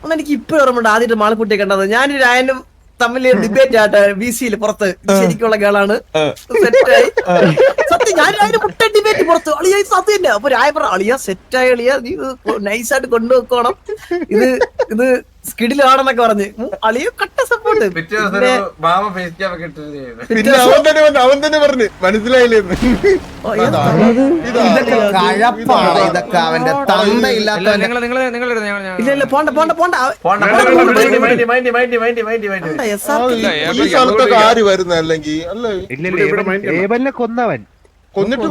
അന്ന് എനിക്ക് ഇപ്പോഴും ഓർമ്മയുണ്ട് ആദ്യമായിട്ട് മാളക്കുട്ടിയെ കണ്ടത്. ഞാനൊരു രായനും തമ്മിൽ ഡിബേറ്റ് ആട്ടെ ബിസിയിൽ പുറത്ത്. ശരിക്കുള്ള ഗേളാണ്, സെറ്റായി. സത്യം ഞാൻ അതിന് മുട്ട ഡിബേറ്റ് പുറത്ത് അളിയായി സത്യം. അപ്പൊ രായ പറ അളിയ സെറ്റായി, അളിയ നീ നൈസായിട്ട് കൊണ്ടുവെക്കണം, ഇത് സ്കിഡിലാണെന്നൊക്കെ പറഞ്ഞ് അളിയ കട്ട സപ്പോർട്ട്. അവൻ തന്നെ പറഞ്ഞു മനസ്സിലായില്ലെന്ന്. ഇതൊക്കെ അവന്റെ തന്തയില്ലാത്ത. ഇല്ല പോണ്ട ഈ സ്ഥലത്തൊക്കെ ആര് വരുന്ന അല്ലെങ്കിൽ കൊന്നവൻ കൊന്നിട്ട്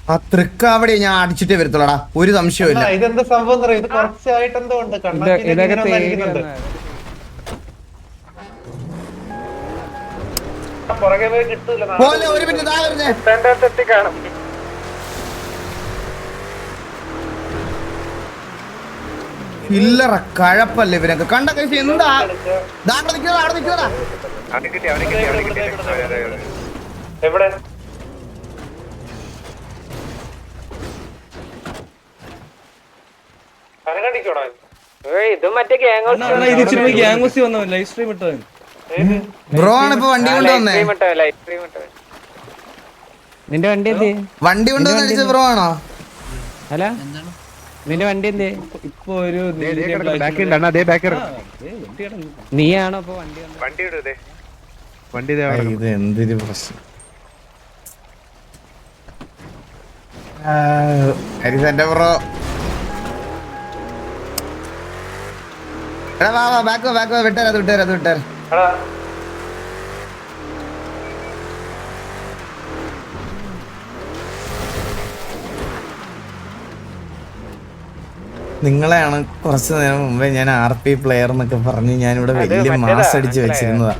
ആ തൃക്കാവടി ഞാൻ അടിച്ചിട്ടേ വരത്തുള്ളടാ, ഒരു സംശയമില്ല. ഇതെന്താ സംഭവം ഇത് കുറച്ചായിട്ട് എന്തോ ഉണ്ട്. ഒരു മിനിറ്റ് ഇല്ലറ കഴപ്പല്ലേ ഇവരൊക്കെ കണ്ട കഴിച്ച്. എന്താ അവിടെ നിൽക്കുന്നതാ എവിടെ ഇത് മറ്റേ ബ്രോ ആണ് ഇപ്പൊ വണ്ടി കൊണ്ട് വന്നേ. നിന്റെ വണ്ടി എന്ത്? വണ്ടി കൊണ്ടുവന്ന് അടിച്ച ബ്രോ ആണോ? അല്ല നിന്റെ വണ്ടി എന്ത്? ഇപ്പൊ ഒരു നീയാണോ ഇപ്പൊ വണ്ടി ഇത് എന്തൊരു പ്രശ്നം. ഹരിസന്റെ ബ്രോ എടാ വാ ബാക്ക് വിട്ടേരാ നിങ്ങളെയാണ് കുറച്ച് നേരം മുമ്പേ ഞാൻ RP പ്ലെയർ എന്നൊക്കെ പറഞ്ഞ് ഞാനിവിടെ വലിയ മാസ് അടിച്ച് വെച്ചിരുന്നതാ.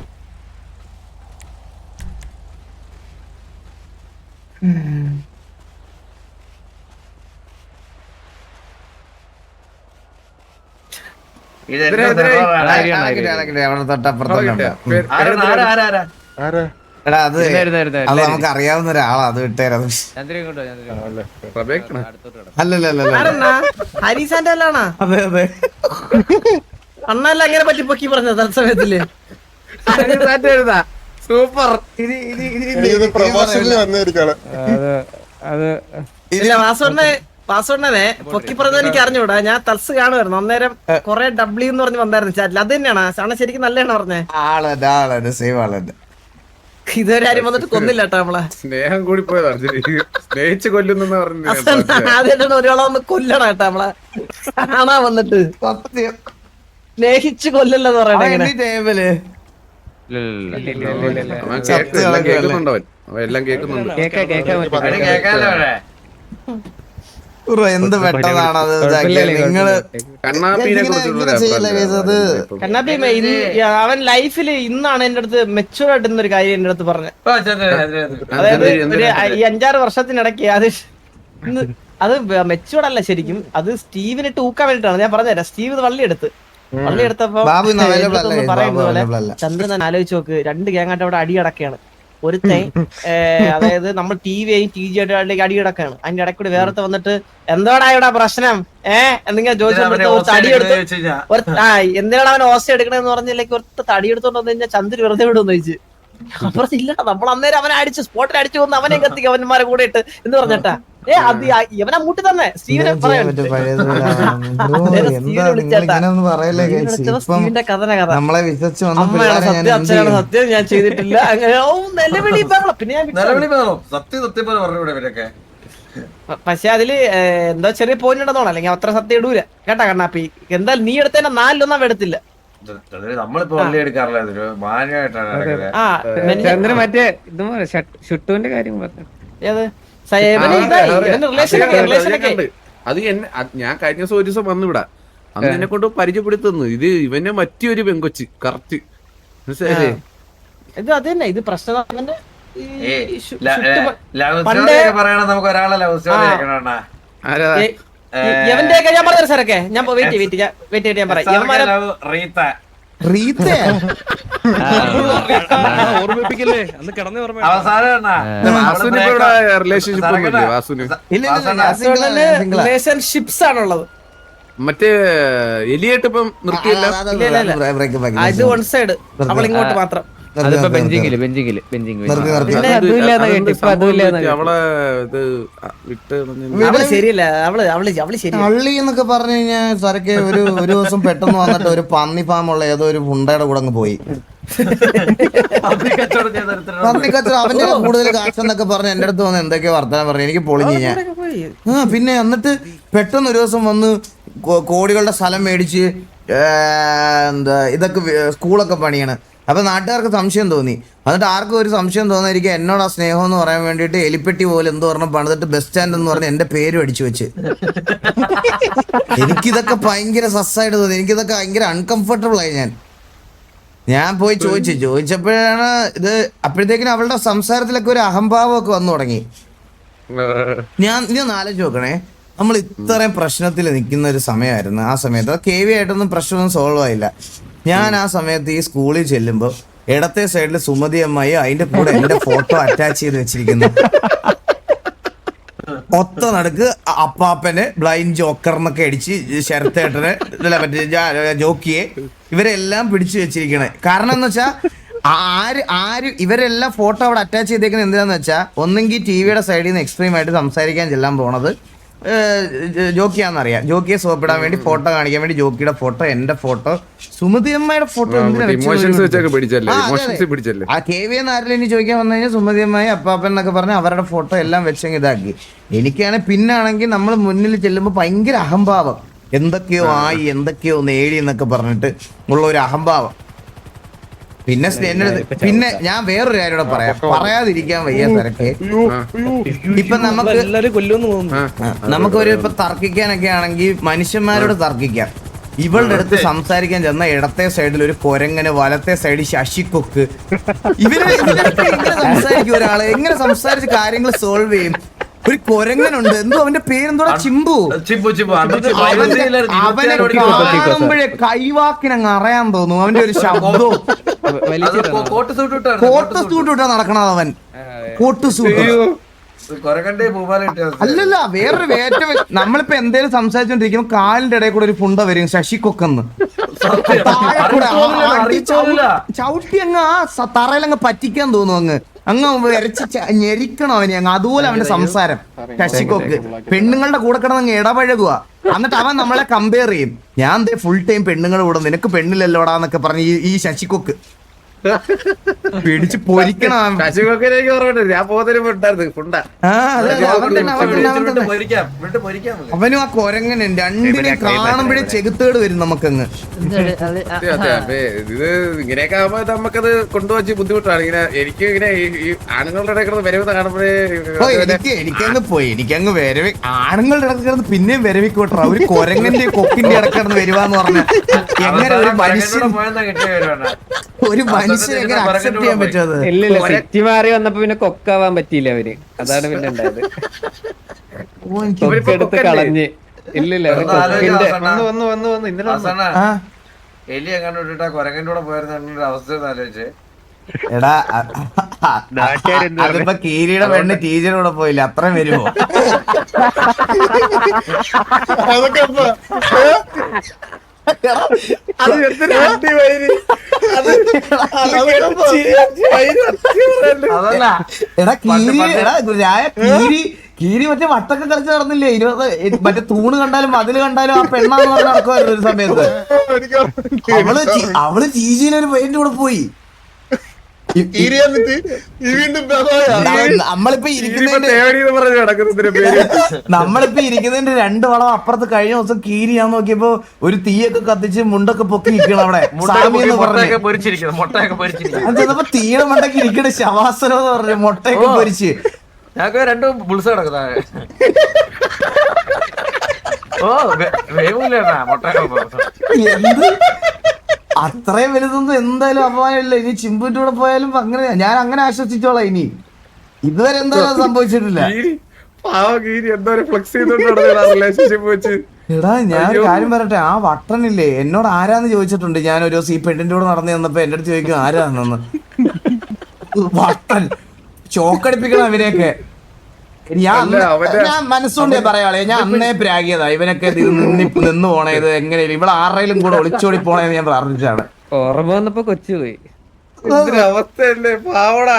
അവിടെ തൊട്ടപ്പുറത്തുണ്ട്. എടാ അത് നമുക്ക് അറിയാവുന്ന ഒരാളാ, അത് വിട്ടേരാ. അല്ലല്ല ഹരിസാന്റെ അല്ലാണോ? അതെ അണ്ണല്ല അങ്ങനെ പറ്റി പൊക്കി പറഞ്ഞത് തത്സമയത്തില്. സൂപ്പർ. പ്രൊമോഷനിൽ വന്നിരിക്കാണ്. ഇല്ല വാസവണ്ണനെ പൊക്കി പറഞ്ഞത് എനിക്ക് അറിഞ്ഞൂടാ. ഞാൻ തൽസ് കാണുമായിരുന്നു അന്നേരം. കൊറേ W എന്ന് പറഞ്ഞ് വന്നായിരുന്നു ചാറ്റിൽ. അത് തന്നെയാണ് അണ്ണ ശരിക്കും നല്ലതാണ് പറഞ്ഞേ. ആളെ സേവ് ആളെ ഇതുവരെ ആരും വന്നിട്ട് കൊന്നില്ല കേട്ടോ നമ്മളെ. സ്നേഹം കൂടി പോയതാ. സ്നേഹിച്ച് കൊല്ലുന്ന പറഞ്ഞു. ആദ്യമായിട്ടാണ് ഒരാളെ വന്ന് കൊല്ലണം കേട്ടോ നമ്മളെ. കാണാ വന്നിട്ട് സ്നേഹിച്ച് കൊല്ലല്ലെന്ന് പറയണ കേൾക്കുന്നുണ്ടോ? എല്ലാം കേൾക്കുന്നുണ്ട്. എന്ത് പെട്ടെന്നാണത് നിങ്ങള് കണ്ണാപ്പീനെ കണ്ണാപ്പി അവൻ ലൈഫില് ഇന്നാണ് എന്റെ അടുത്ത് മെച്ചൂർ ആയിട്ടുന്ന ഒരു കാര്യം എന്റെ അടുത്ത് പറഞ്ഞത്. അതായത് ഒരു 5-6 വർഷത്തിനിടയ്ക്ക് അത് മെച്ചൂർഡ് അല്ല ശരിക്കും, അത് സ്റ്റീവിന് ഊക്കാൻ വേണ്ടിട്ടാണ്. ഞാൻ പറഞ്ഞുതരാം. സ്റ്റീവ് ഇത് വള്ളിയെടുത്തപ്പോ പറയുന്നത് പോലെ ചന്ദ്രൻ ആലോചിച്ച് നോക്ക്, 2 ഗ്യാങ്ങായിട്ട് അവിടെ അടി കിടക്കുകയാണ്. ഒരുത്തൻ അതായത് നമ്മൾ TV ആയും TG ആയിട്ട് അടി കിടക്കാണ്. അതിന്റെ ഇടയ്ക്കൂടി വേറത്തെ വന്നിട്ട് എന്തോടാ ഇവിടെ പ്രശ്നം എന്തെങ്കിലും ചോദിച്ചു തടിയെടുത്ത് എന്തിനാണ് അവൻ ഓസ എടുക്കണെന്ന് പറഞ്ഞില്ലെങ്കിൽ ഒരു തടി എടുത്തോണ്ട് വന്നു കഴിഞ്ഞാൽ ചന്ദ്രൻ വെറുതെ വിടുമെന്ന് ചോദിച്ചു. അപ്പുറത്തില്ല, നമ്മൾ അന്നേരം അവനെ അടിച്ച് സ്പോട്ടിൽ അടിച്ചു വന്ന് അവനെ കത്തിക്ക് അവന്മാരെ കൂടെ ഇട്ട് എന്ന് പറഞ്ഞിട്ടാ. അത് ഇവനെ മൂട്ടി തന്നെ സ്റ്റീവിനെ സ്റ്റീവിന്റെ കഥന കഥ. സത്യം ഞാൻ ചെയ്തിട്ടില്ല. അങ്ങനെ നിലവിളി പിന്നെ പക്ഷെ അതില് എന്തോ ചെറിയ പോയിന്റ് ഉണ്ടെന്നോളാം, അല്ലെങ്കിൽ അത്ര സത്യം ഇടൂല കേട്ടാ കണ്ണാപ്പി. എന്തായാലും നീ എടുത്തതിന്റെ 4 എടുത്തില്ല. മറ്റേ ഷുട്ടുവിന്റെ കാര്യം പറഞ്ഞു. അത് ഞാൻ കഴിഞ്ഞ ദിവസം ഒരു ദിവസം വന്നിവിടാ, അന്ന് എന്നെ കൊണ്ട് പരിചയപ്പെടുത്തുന്നു. ഇത് ഇവന്റെ മറ്റൊരു പെങ്കൊച്ച് കറക്റ്റ് മനസ്സിലായില്ലേ? ഇത് അത് തന്നെ. ഇത് പ്രശ്നം എവന്റെയൊക്കെ ഞാൻ പറഞ്ഞു സാറൊക്കെ. ഞാൻ വെയിറ്റ് ഞാൻ പറയാം. ഓർമ്മിപ്പിക്കല്ലേ, അന്ന് കിടന്നു റിലേഷൻഷിപ്സ് ആണുള്ളത്. മറ്റേ എലിയായിട്ട് ഇപ്പം നിർത്തിയില്ല. ഇത് വൺ സൈഡ്, അവൾ ഇങ്ങോട്ട് മാത്രം. അവളെ ശരിയല്ല, അവള് ശരി. പള്ളി എന്നൊക്കെ പറഞ്ഞു കഴിഞ്ഞാൽ സരക്കെ ഒരു ദിവസം പെട്ടെന്ന് വന്നിട്ട് ഒരു പന്നി ഫാമുള്ള ഏതോ ഒരു പുണ്ടയുടെ കൂടെ അങ്ങ് പോയി. പന്നി കച്ചവടം അവന്റെ കൂടുതൽ കാശെന്നൊക്കെ പറഞ്ഞ് എന്റെ അടുത്ത് വന്ന് എന്തൊക്കെയോ വർത്തമാനം പറഞ്ഞു. എനിക്ക് പൊളിഞ്ഞു ഞാൻ. പിന്നെ എന്നിട്ട് പെട്ടെന്ന് ഒരു ദിവസം വന്ന് കോടികളുടെ സ്ഥലം മേടിച്ച് എന്താ ഇതൊക്കെ സ്കൂളൊക്കെ പണിയാണ്. അപ്പൊ നാട്ടുകാർക്ക് സംശയം തോന്നി. എന്നിട്ട് ആർക്കും ഒരു സംശയം തോന്നാതിരിക്കും എന്നോട് ആ സ്നേഹം എന്ന് പറയാൻ വേണ്ടിയിട്ട് എലിപ്പെട്ടി പോലെ എന്തോ പറഞ്ഞ പണിതിട്ട് ബസ് സ്റ്റാൻഡ് എന്ന് പറഞ്ഞ് എന്റെ പേരും അടിച്ചു വെച്ച്. എനിക്കിതൊക്കെ ഭയങ്കര സസ്സായിട്ട് തോന്നി. എനിക്കിതൊക്കെ ഭയങ്കര അൺകംഫർട്ടബിൾ ആയി. ഞാൻ പോയി ചോദിച്ചപ്പോഴാണ് ഇത്. അപ്പോഴത്തേക്കിനും അവളുടെ സംസാരത്തിലൊക്കെ ഒരു അഹംഭാവമൊക്കെ വന്നു തുടങ്ങി. ഞാൻ ആലോചിച്ച് നോക്കണേ, നമ്മൾ ഇത്രയും പ്രശ്നത്തിൽ നിൽക്കുന്ന ഒരു സമയമായിരുന്നു ആ സമയത്ത്. KV ആയിട്ടൊന്നും പ്രശ്നമൊന്നും സോൾവ് ആയില്ല. ഞാൻ ആ സമയത്ത് ഈ സ്കൂളിൽ ചെല്ലുമ്പോൾ ഇടത്തെ സൈഡിൽ സുമതി അമ്മായി, അതിന്റെ കൂടെ എന്റെ ഫോട്ടോ അറ്റാച്ച് ചെയ്ത് വെച്ചിരിക്കുന്നു. ഒത്ത നടുക്ക് അപ്പാപ്പന് ബ്ലൈൻഡ് ജോക്കർ എന്നൊക്കെ അടിച്ച് ശരത്തേട്ടന് മറ്റേ ജോക്കിയെ ഇവരെല്ലാം പിടിച്ചു വെച്ചിരിക്കണേ. കാരണം എന്ന് വെച്ചാൽ ആര് ഇവരെല്ലാം ഫോട്ടോ അവിടെ അറ്റാച്ച് ചെയ്തേക്കുന്നത് എന്തിനാന്ന് വെച്ചാൽ ഒന്നെങ്കിൽ ടിവിയുടെ സൈഡിൽ നിന്ന് എക്സ്ട്രീം ആയിട്ട് സംസാരിക്കാൻ ചെല്ലാൻ പോണത് ജോക്കിയാന്നറിയാം. ജോക്കിയെ സോപ്പിടാൻ വേണ്ടി ഫോട്ടോ കാണിക്കാൻ വേണ്ടി ജോക്കിയുടെ ഫോട്ടോ, എന്റെ ഫോട്ടോ, സുമതി അമ്മയുടെ ഫോട്ടോ ആ KV ആരെങ്കിലും ഇനി ചോദിക്കാൻ വന്നു കഴിഞ്ഞാൽ സുമതി അമ്മായി അപ്പാപ്പൻ എന്നൊക്കെ പറഞ്ഞ് അവരുടെ ഫോട്ടോ എല്ലാം വെച്ചെങ്കിൽ ഇതാക്കി. എനിക്കാണെങ്കിൽ പിന്നാണെങ്കിൽ നമ്മൾ മുന്നിൽ ചെല്ലുമ്പോൾ ഭയങ്കര അഹംഭാവം, എന്തൊക്കെയോ ആയി എന്തൊക്കെയോ നേടി എന്നൊക്കെ പറഞ്ഞിട്ട് ഉള്ള ഒരു അഹംഭാവം. പിന്നെ ഞാൻ വേറൊരു കാര്യം കൂടെ പറയാതിരിക്കാൻ വയ്യ തിരക്ക്. ഇപ്പൊ നമുക്കൊരു ഇപ്പൊ തർക്കിക്കാനൊക്കെ ആണെങ്കിൽ മനുഷ്യന്മാരോട് തർക്കിക്കാം. ഇവളുടെ അടുത്ത് സംസാരിക്കാൻ ചെന്ന ഇടത്തെ സൈഡിൽ ഒരു കൊരങ്ങന്, വലത്തെ സൈഡിൽ ശശിക്കൊക്ക്. എങ്ങനെ സംസാരിക്കും ഒരാള്? എങ്ങനെ സംസാരിച്ച് കാര്യങ്ങൾ സോൾവ് ചെയ്യും? ഒരു കൊരങ്ങനുണ്ട്, എന്തോ അവന്റെ പേരെന്തോടാ, ചിമ്പു. അവനെ കാണുമ്പോഴേ കൈവാക്കിനങ്ങ് അറിയാൻ തോന്നും അവന്റെ ഒരു ശബ്ദവും. കോട്ട് സൂട്ട് ഇട്ടാ നടക്കണത് അവൻ. കോട്ട് സൂട്ട് അല്ലല്ല, വേറൊരു ഏറ്റവും നമ്മളിപ്പോ എന്തേലും സംസാരിച്ചോണ്ടിരിക്കുമ്പോ കാലിന്റെ ഇടയിൽ കൂടെ ഒരു പുണ്ട വരും, ശശിക്കൊക്കെന്ന്. ചവിട്ടി അങ്ങ് ആ തറയിലങ്ങ് പറ്റിക്കാൻ തോന്നും, അങ്ങ് വരച്ച് ഞെരിക്കണം അവനെ അങ്ങ്. അതുപോലെ അവന്റെ സംസാരം ശശിക്കൊക്ക്. പെണ്ണുങ്ങളുടെ കൂടെ കിടന്നങ്ങ് ഇടപഴകുക. എന്നിട്ട് അവൻ നമ്മളെ കമ്പയർ ചെയ്യും. ഞാൻ ഫുൾ ടൈം പെണ്ണുങ്ങളുടെ കൂടെ, നിനക്ക് പെണ്ണില്ലല്ലോടാന്നൊക്കെ പറഞ്ഞ് ഈ ശശിക്കൊക്ക് പിടിച്ച് പൊരിക്കണം. അവനും ആ കൊരങ്ങനും രണ്ടിനെ കാണുമ്പോഴേ ചെകുത്തേട് വരും നമുക്കങ്ങ്. ഇത് ഇങ്ങനെയൊക്കെ ആവുമ്പോ നമുക്കത് കൊണ്ടുവച്ച് ബുദ്ധിമുട്ടാണ്. ഇങ്ങനെ എനിക്ക് ഇങ്ങനെ ഈ ആണുങ്ങളുടെ ഇടയ്ക്ക് വരവ് കാണുമ്പോഴേ എനിക്കങ്ങ് വരവി, ആണുങ്ങളുടെ ഇടയ്ക്ക് കിടന്ന് പിന്നെയും വരവിക്കോട്ടാ. ഒരു കൊരങ്ങന്റെ കൊക്കിന്റെ ഇടക്കിടന്ന് വരുവാന്ന് പറഞ്ഞ എങ്ങനെ ഒരു മനുഷ്യൻ എങ്ങനെ അക്സെപ്റ്റ് ചെയ്യാൻ പറ്റുമത്? ഇല്ലില്ല, സിറ്റി മാറി വന്നപ്പോ പിന്നെ കൊക്കാവാൻ പറ്റിയില്ല അവര്. അതാണ് പിന്നെ ഉണ്ടായത്. കൊക്കെടുത്ത് കളഞ്ഞ്. ഇല്ലില്ല, എലി എങ്ങനെ വിട്ടിട്ടാ കൊരങ്ങന്റെ കൂടെ പോയിരുന്ന അവസ്ഥ ആലോചിച്ച്. എടാ അതിപ്പോ കീരിയുടെ പെണ്ണ് ടീച്ചറുടെ കൂടെ പോയില്ല, അത്രയും വരുമോ? എടാ കീരി മറ്റേ വട്ടൊക്കെ കളിച്ച് നടന്നില്ലേ? 20 മറ്റേ തൂണ് കണ്ടാലും മതില് കണ്ടാലും ആ പെണ്ണാന്ന് പറഞ്ഞ് നടക്കുമായിരുന്നു ഒരു സമയത്ത്. അവള് ചീജീനൊരു പെയിന്റ് കൂടെ പോയി. നമ്മളിപ്പോ ഇരിക്കുന്നതിന്റെ 2 വളം അപ്പുറത്ത് കഴിഞ്ഞ ദിവസം കീരിയാന്ന് നോക്കിയപ്പോ ഒരു തീയൊക്കെ കത്തിച്ച് മുണ്ടൊക്കെ പൊക്കി നിക്കണം അവിടെ. ചെന്നപ്പോ തീയുടെ മണ്ടൊക്കെ ഇരിക്കണ ശവാസനം എന്ന് പറഞ്ഞു, മുട്ടയൊക്കെ പൊരിച്ച്. ഞങ്ങൾക്ക് 2 ബുൾസ് കിടക്കുന്ന അത്രയും വലുതൊന്നും എന്തായാലും അപമാനമില്ല. ഇനി ചിമ്പുവിന്റെ കൂടെ പോയാലും അങ്ങനെ ഞാൻ അങ്ങനെ ആശ്വസിച്ചോളാം. ഇനി ഇതുവരെ എന്തായാലും സംഭവിച്ചിട്ടില്ല. എടാ ഞാൻ കാര്യം പറയട്ടെ, ആ വട്ടനില്ലേ എന്നോട് ആരാന്ന് ചോദിച്ചിട്ടുണ്ട്. ഞാൻ ഒരു ദിവസം ഈ പെണ്ണിന്റെ കൂടെ നടന്നു തന്നപ്പോ എന്റെ അടുത്ത് ചോദിക്കും ആരാണെന്ന്. വട്ടൻ ചോക്കടിപ്പിക്കണം അവരെയൊക്കെ. ഞാൻ മനസ്സുകൊണ്ട് പറയാളെ, ഞാൻ അന്നേ പ്രാഗിയതാ ഇവനൊക്കെ നിന്ന് പോണേത് എങ്ങനെയും ഇവിടെ ആരുടെയും കൂടെ ഒളിച്ചോടി പോണേന്ന് ഞാൻ പ്രാർത്ഥിച്ചാണ്. ഓർമ്മ വന്നപ്പോ കൊച്ചു പോയി. അവസ്ഥയല്ലേ പാവടാ.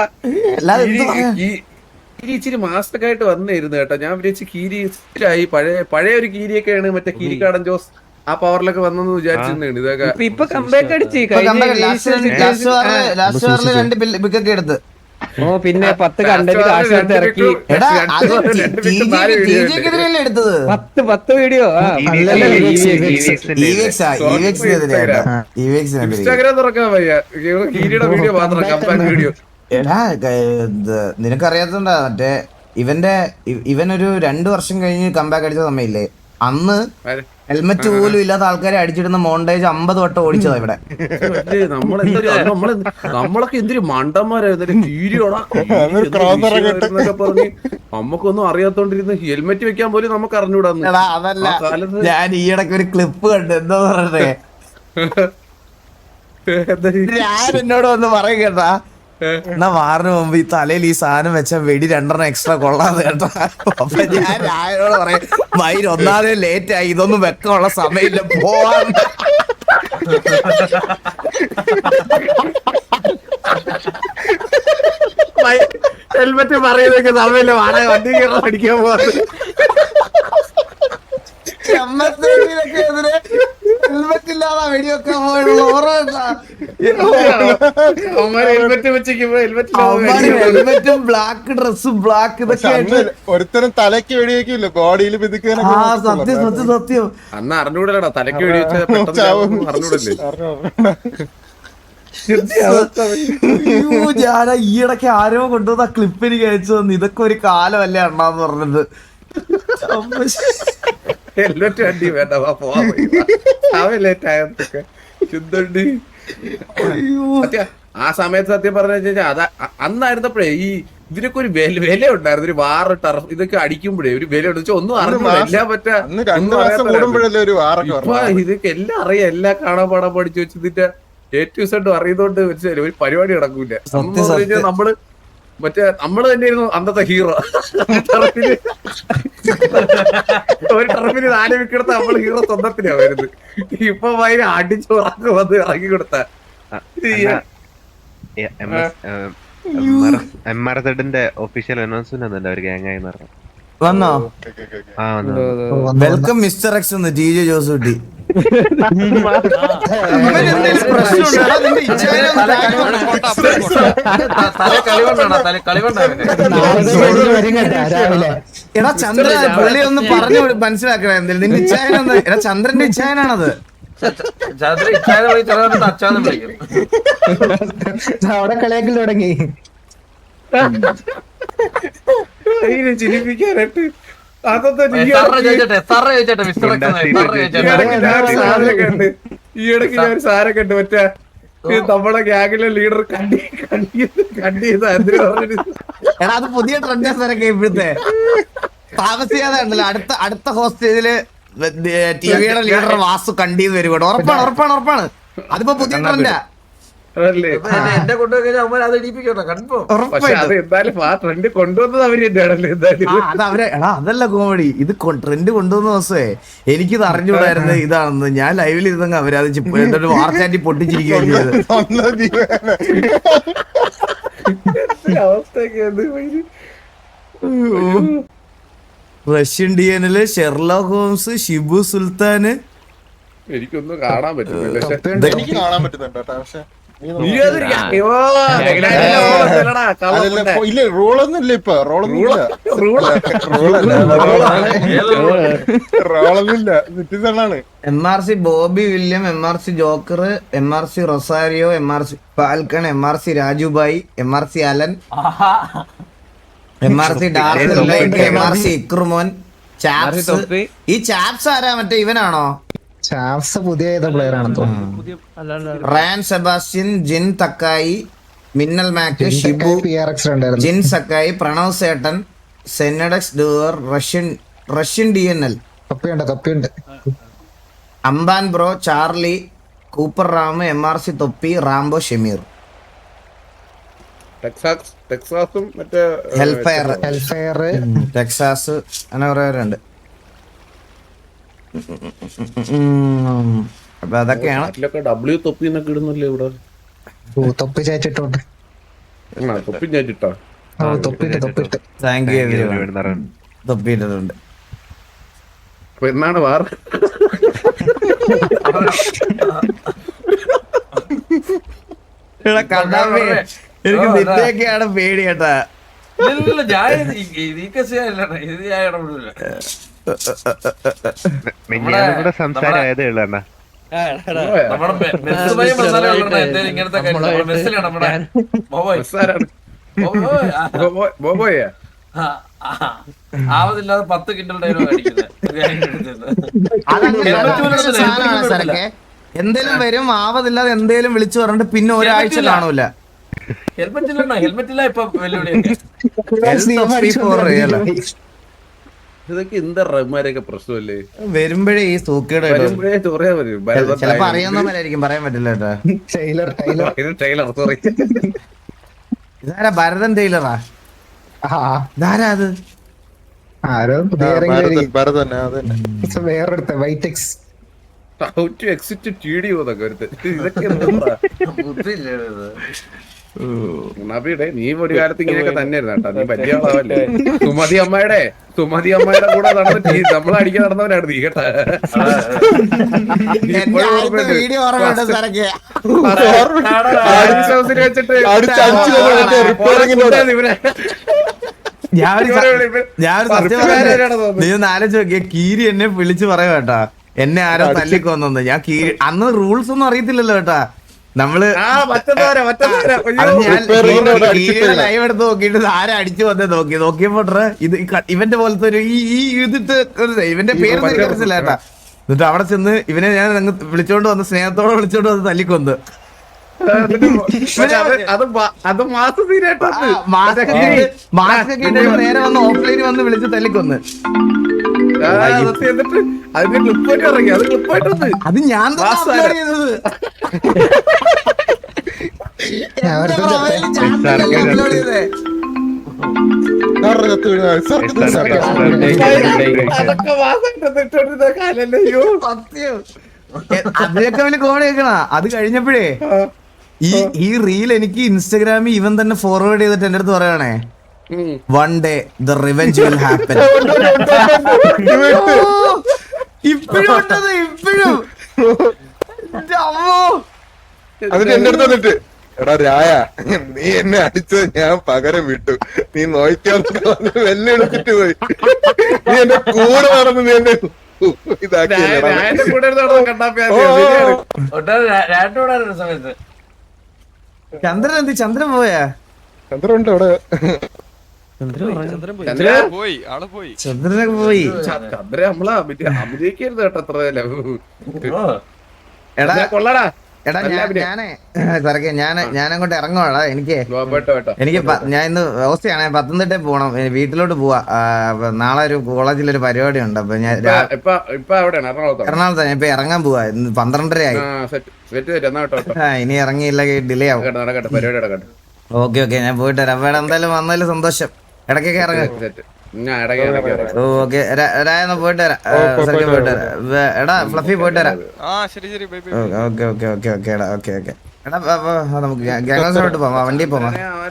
കീരി ഇച്ചിരി മാസ്റ്റൊക്കെ വന്നിരുന്നു കേട്ടോ. ഞാൻ വിചാരിച്ചു കീരി പഴയ ഒരു കീരിയൊക്കെയാണ്, മറ്റേ കീരിക്കാടൻ ജോസ് ആ പവറിലൊക്കെ വന്നെന്ന് വിചാരിച്ചിരുന്നു. ഇതൊക്കെ ഇപ്പൊ കംബാക്ക് അടിച്ച് ലാസ്റ്റ് 2 ബിക്കൊക്കെ എടുത്ത്. ഓ പിന്നെ 10 കണ്ടന്റ് കാശെടുത്ത് ഇറക്കി. 10 വീഡിയോ ഇൻസ്റ്റാഗ്രാം തുറക്കാൻ വയ്യ, കീരിയുടെ വീഡിയോ മാത്രം കംബാക്ക് വീഡിയോ. എടാ നിനക്കറിയാത്തോണ്ടാ, മറ്റേ ഇവനൊരു 2 വർഷം കഴിഞ്ഞ് കംബാക്ക് അടിച്ച സമയമില്ലേ, അന്ന് ഹെൽമെറ്റ് പോലും ഇല്ലാത്ത ആൾക്കാരെ അടിച്ചിടുന്ന മോണ്ടേജ് 50 വട്ടം ഓടിച്ചതാ ഇവിടെ. നമ്മളൊക്കെ എന്തൊരു മണ്ടന്മാരായിരുന്നു. പറഞ്ഞ് നമുക്കൊന്നും അറിയാത്തോണ്ടിരുന്ന ഹെൽമെറ്റ് വെക്കാൻ പോലും നമുക്ക് അറിഞ്ഞൂടാന്ന്. അതല്ല, ഞാൻ ഈയിടക്ക് ഒരു ക്ലിപ്പ് കണ്ടു. എന്താ പറയട്ടെ, ഞാൻ എന്നോട് വന്ന് പറയും കേട്ടാ, എന്നാ വാറിന് മുമ്പ് ഈ തലയിൽ ഈ സാധനം വെച്ച വെടി 2 എക്സ്ട്രാ കൊള്ളാന്ന് കേട്ടോ. അപ്പൊ ഞാൻ രായനോട് പറയും, മൈൻ ഒന്നാമതേ ലേറ്റ് ആയി, ഇതൊന്നും വെക്കാനുള്ള സമയമില്ല, പോവാൻ. ഹെൽമെറ്റ് പറയുന്നതൊക്കെ സമയമില്ല വാടക വണ്ടി കയറാൻ പഠിക്കാൻ പോകുന്നത്. ഹെൽമെറ്റ് ഇല്ലാതെ വെടിവെക്കാൻ പോയുള്ള ഓർമ്മ ഹെൽമെറ്റ് വെച്ചിരിക്കുമ്പോ ഹെൽമെറ്റും ബ്ലാക്ക് ഡ്രസ്സും ബ്ലാക്ക് ഇതൊക്കെ ആയിട്ട് ഒരുത്തരം തലയ്ക്ക് വെടിവെക്കില്ല ബോഡിയിൽ ആ സത്യം സത്യം സത്യം. അന്ന് അറിഞ്ഞൂടല്ലടാ തലയ്ക്ക് വെടി വെച്ചാൽ അറിഞ്ഞൂടല്ലേ. അയ്യോ, ഞാൻ ഈയിടയ്ക്ക് ആരോ കൊണ്ടുവന്ന ക്ലിപ്പ് എനിക്ക് അയച്ചു തന്നു. ഇതൊക്കെ ഒരു കാലമല്ലേ അണ്ണാന്ന് പറഞ്ഞത്. ഹെൽമെറ്റ് വണ്ടി വേണ്ട ലേറ്റ് ആയതൊക്കെ ശുദ്ധണ്ടി. ആ സമയത്ത് സത്യം പറഞ്ഞു കഴിഞ്ഞാൽ അതാ അന്നായിരുന്നപ്പോഴേ ഈ ഇതിനൊക്കെ ഒരു വില ഉണ്ടായിരുന്നു. ഒരു വാറ് ടർഫ് ഇതൊക്കെ അടിക്കുമ്പോഴേ ഒരു വില ഉണ്ട്. ഒന്നും അറിഞ്ഞില്ല എല്ലാം പറ്റാ. ഇതൊക്കെ എല്ലാം അറിയാം, എല്ലാം കാണാൻ പാടാൻ പഠിച്ചു വെച്ചിട്ട് A to Z അറിയുന്നോണ്ട് മനസ്സിലായി ഒരു പരിപാടി നടക്കൂല. നമ്മള് മറ്റേ നമ്മള് തന്നെയായിരുന്നു അന്നത്തെ ഹീറോ. ഒരു ടർഫിന് 4 വിക്കറ്റ് നമ്മള് ഹീറോ സ്വന്തത്തിനാ വരുന്നത്. ഇപ്പൊ അതിന് അടിച്ചു ഉറക്കം വന്ന് ഇറങ്ങി കൊടുത്ത MRZന്റെ ഒഫീഷ്യൽ അനൗൺസ്മെന്റ് ഒരു ഗ്യാങ് ആയി വന്നോ? വെൽക്കം മിസ്റ്റർ എക്സ് എന്ന് TJ ജോസൂട്ടി. എടാ ചന്ദ്രൻ പുള്ളി ഒന്ന് പറഞ്ഞു മനസ്സിലാക്കണ എന്തെങ്കിലും. നിന്റെ ഇച്ഛായനെന്ന് എടാ ചന്ദ്രന്റെ ഇച്ഛായനാണത്. അവിടെ കളിയാക്കൽ തുടങ്ങി ചിരിപ്പിക്കാനായിട്ട് ഈ ഇടയ്ക്ക് ഞാൻ ഒരു സാധനം കണ്ടു. മറ്റേ നമ്മളെ ഗ്യാങ്ങിലെ ലീഡർ കണ്ടിയത് എടാ അത് പുതിയ ട്രെൻഡ് സാറൊക്കെ ഇപ്പോഴത്തെ താമസിയാതെ ഉണ്ടല്ലോ. അടുത്ത ഹോസ്റ്റേജില് ടിവിയുടെ ലീഡർ വാസു കണ്ടീന്ന് വരും. ഉറപ്പാണ്. അതിപ്പോ പുതിയ ട്രെൻഡാ. എന്റെ കൊണ്ടുപോയി അവന്മാർ അത് ഇടിപ്പിക്കട്ടോ കൺഫേം. അത് എന്തായാലും ആ ട്രെൻഡ് കൊണ്ടുവന്നത് അവര് തന്നെയാണല്ലോ എന്തായാലും. അതല്ല കോമഡി, ഇത് ട്രെൻഡ് കൊണ്ടുവന്ന ദിവസമേ എനിക്കിത് അറിഞ്ഞുകൂടായിരുന്നു ഇതാണെന്ന്. ഞാൻ ലൈവിൽ ഇരുന്നെങ്കിൽ അവരത് എന്നിട്ട് വാർച്ചാറ്റി പൊട്ടിച്ചിരിക്കുകയും ചെയ്തത്. റഷ്യൻ ഡിഎനില് ഷെർലോക്ക് ഹോംസ്, ഷിബു സുൽത്താന്. എനിക്കൊന്നും കാണാൻ പറ്റുന്നില്ല. എനിക്ക് കാണാൻ പറ്റുന്നുണ്ട് പക്ഷെ റോളൊന്നുമില്ല ഇപ്പൊ. റോളൊന്നുമില്ല. സിറ്റിസണാണ്. MRC Bobby William, MRC Joker, MRC Rosario, MRC Falcon, MRC Rajubhai, MRC Alan, MRC Dark, MRC ഇക്രുമോൻ, ചാപ്സ്. ഈ ചാപ്സ് ആരാ? മറ്റേ ഇവനാണോ? ചാപ്സ് പുതിയ പ്ലെയർ ആണെന്ന് തോന്നുന്നു. റാൻ സെബാസ്റ്റ്യൻ, ജിൻ തക്കായി, മിന്നൽ Mac, Shibu, Jin Sakai, Pranav സേട്ടൻ, സെനഡക്സ് ഡൂർ, റഷ്യൻ DNL, തൊപ്പിയുണ്ട്, അംബാൻ bro, Charlie, Cooper Ram, MRC തൊപ്പി, റാംബോ ഷമീർ, ടെക്സാസും മറ്റേ ഹെൽഫയർ ടെക്സാസ് അങ്ങനെ കുറെ പേരുണ്ട്. അപ്പൊ അതൊക്കെയാണ്. W തൊപ്പി എന്നൊക്കെ ഇടുന്നല്ലേ ഇവിടെ. തൊപ്പി ചായച്ചിട്ടോണ്ട് തൊപ്പി ചായച്ചിട്ടാ. Thank you തൊപ്പിയിട്ടുണ്ട്. അപ്പൊ എന്നാണ് വാർ? എനിക്ക് നിന്നെയൊക്കെയാണ് പേടി കേട്ടാ. സംസാരമായതേ ഉള്ളൂ. ആവതില്ലാതെ 10 കിൻഡൽ ഡയലോഗ് എന്തേലും വരും ആവതില്ലാതെ എന്തേലും വിളിച്ചു പറഞ്ഞിട്ട് പിന്നെ ഒരാഴ്ച കാണൂല. ഹെൽമെറ്റ് ഇല്ല ഇപ്പൊ വെല്ലുവിളിയൊക്കെ. ഇതൊക്കെ എന്താ റഹ്മാരൊക്കെ പ്രശ്നമല്ലേ? വരുമ്പോഴേ ഈ സൂക്കേട് ചിലപ്പോ അറിയാവുന്നവരായിരിക്കും, പറയാൻ പറ്റില്ല കേട്ടോ. ഇതാരാ? ഭരതൻ ടൈലറാ? ഇതാരാ അത്? വേറൊരുത്ത വൈറ്റെക്സ് ഇതൊക്കെ നബിയുടെ നീ ഒരു കാലത്ത് ഇങ്ങനെയൊക്കെ തന്നെയായിരുന്നു കേട്ടോ. നീ വലിയ ആളാവല്ലേ. സുമതി അമ്മയുടെ കൂടെ നടന്നിട്ട് നമ്മൾ അടിക്കാൻ നടന്നവനാണ് നീ കേട്ടാ. വീഡിയോ വെച്ചിട്ട് നീ ആലോചിച്ച് നോക്കിയ കീരി എന്നെ വിളിച്ച് പറയാ കേട്ടാ, എന്നെ ആരോ തല്ലിക്കൊന്നു. ഞാൻ കീരി അന്ന് റൂൾസ് ഒന്നും അറിയത്തില്ലല്ലോ കേട്ടാ. നമ്മള് ലൈവ് എടുത്ത് നോക്കിട്ട് ആരെ അടിച്ചു വന്നേ നോക്കിയപ്പോ ഇത് ഇവന്റെ പോലത്തെ ഒരു ഈ ഇതിട്ട് ഇവന്റെ പേര് മനസ്സിലാ കേട്ടാ. എന്നിട്ട് അവിടെ ചെന്ന് ഇവനെ ഞാൻ വിളിച്ചോണ്ട് വന്ന് സ്നേഹത്തോടെ വിളിച്ചോണ്ട് വന്ന് തല്ലിക്കൊന്ന്. മാസ്ക് നേരെ വന്ന് ഓഫ്ലൈനിൽ വന്ന് വിളിച്ച് തല്ലിക്കൊന്ന്. അത് ഞാൻ അതിലൊക്കെ വലിയ കോണ കേൾക്കണ. അത് കഴിഞ്ഞപ്പോഴേ ഈ റീൽ എനിക്ക് ഇൻസ്റ്റാഗ്രാമിൽ ഇവൻ തന്നെ ഫോർവേഡ് ചെയ്തിട്ട് എന്റെ അടുത്ത് പറയണേ, one day the revenge will happen. ഇപ്പോഴും ഉണ്ടത്, ഇപ്പോഴും. അതിന് എന്റെ അടുത്ത് വന്നിട്ട്, എടാ രായ, നീ എന്നെ അടിച്ചത് ഞാൻ പകരം വിട്ടു, നീ നോക്കിയാന്ന് വെല്ലെടുത്തിട്ട് പോയി. നീ എന്റെ കൂടെ നടന്ന് നീ എന്നെ ഇതാക്കി. സമയത്ത് ചന്ദ്രൻ എന്ത്? ചന്ദ്രൻ പോയാ? ചന്ദ്രനുണ്ട് അവിടെ. ചന്ദ്രനൊക്കെ പോയി. ചന്ദ്ര നമ്മളെ അഭിനയിക്കരുത് കേട്ടോ. അത്ര എടാ കൊള്ളടാ. എടാ ഞാനങ്ങോട്ട് ഇറങ്ങുവാടാ. എനിക്ക് ഞാൻ ഇന്ന് ഹോസ്റ്റയാണ്, പത്തനംതിട്ടയിൽ പോണം, വീട്ടിലോട്ട് പോവാ. നാളെ ഒരു കോളേജിലൊരു പരിപാടി ഉണ്ട്. അപ്പൊ ഞാൻ എറണാകുളത്താണ്. ഇപ്പൊ ഇറങ്ങാൻ പോവാ. 12:30 ആയി. ഇനി ഇറങ്ങിയില്ല, ഡിലേ ആവും. ഓക്കെ ഞാൻ പോയിട്ട് വരാം. അവിടെ എന്തായാലും വന്നതിൽ സന്തോഷം. ഇടയ്ക്കൊക്കെ ഇറങ്ങാം. ഓക്കെ രായെന്നാ പോയിട്ട് വരാം. പോയിട്ട് വരാം. എടാ ഫ്ലഫി പോയിട്ട് വരാം. ഓക്കെ എടാ ഓക്കെ. എടാ നമുക്ക് ഗാംഗ്ലൂരിലോട്ട് പോവാം, വണ്ടിയിൽ പോവാം.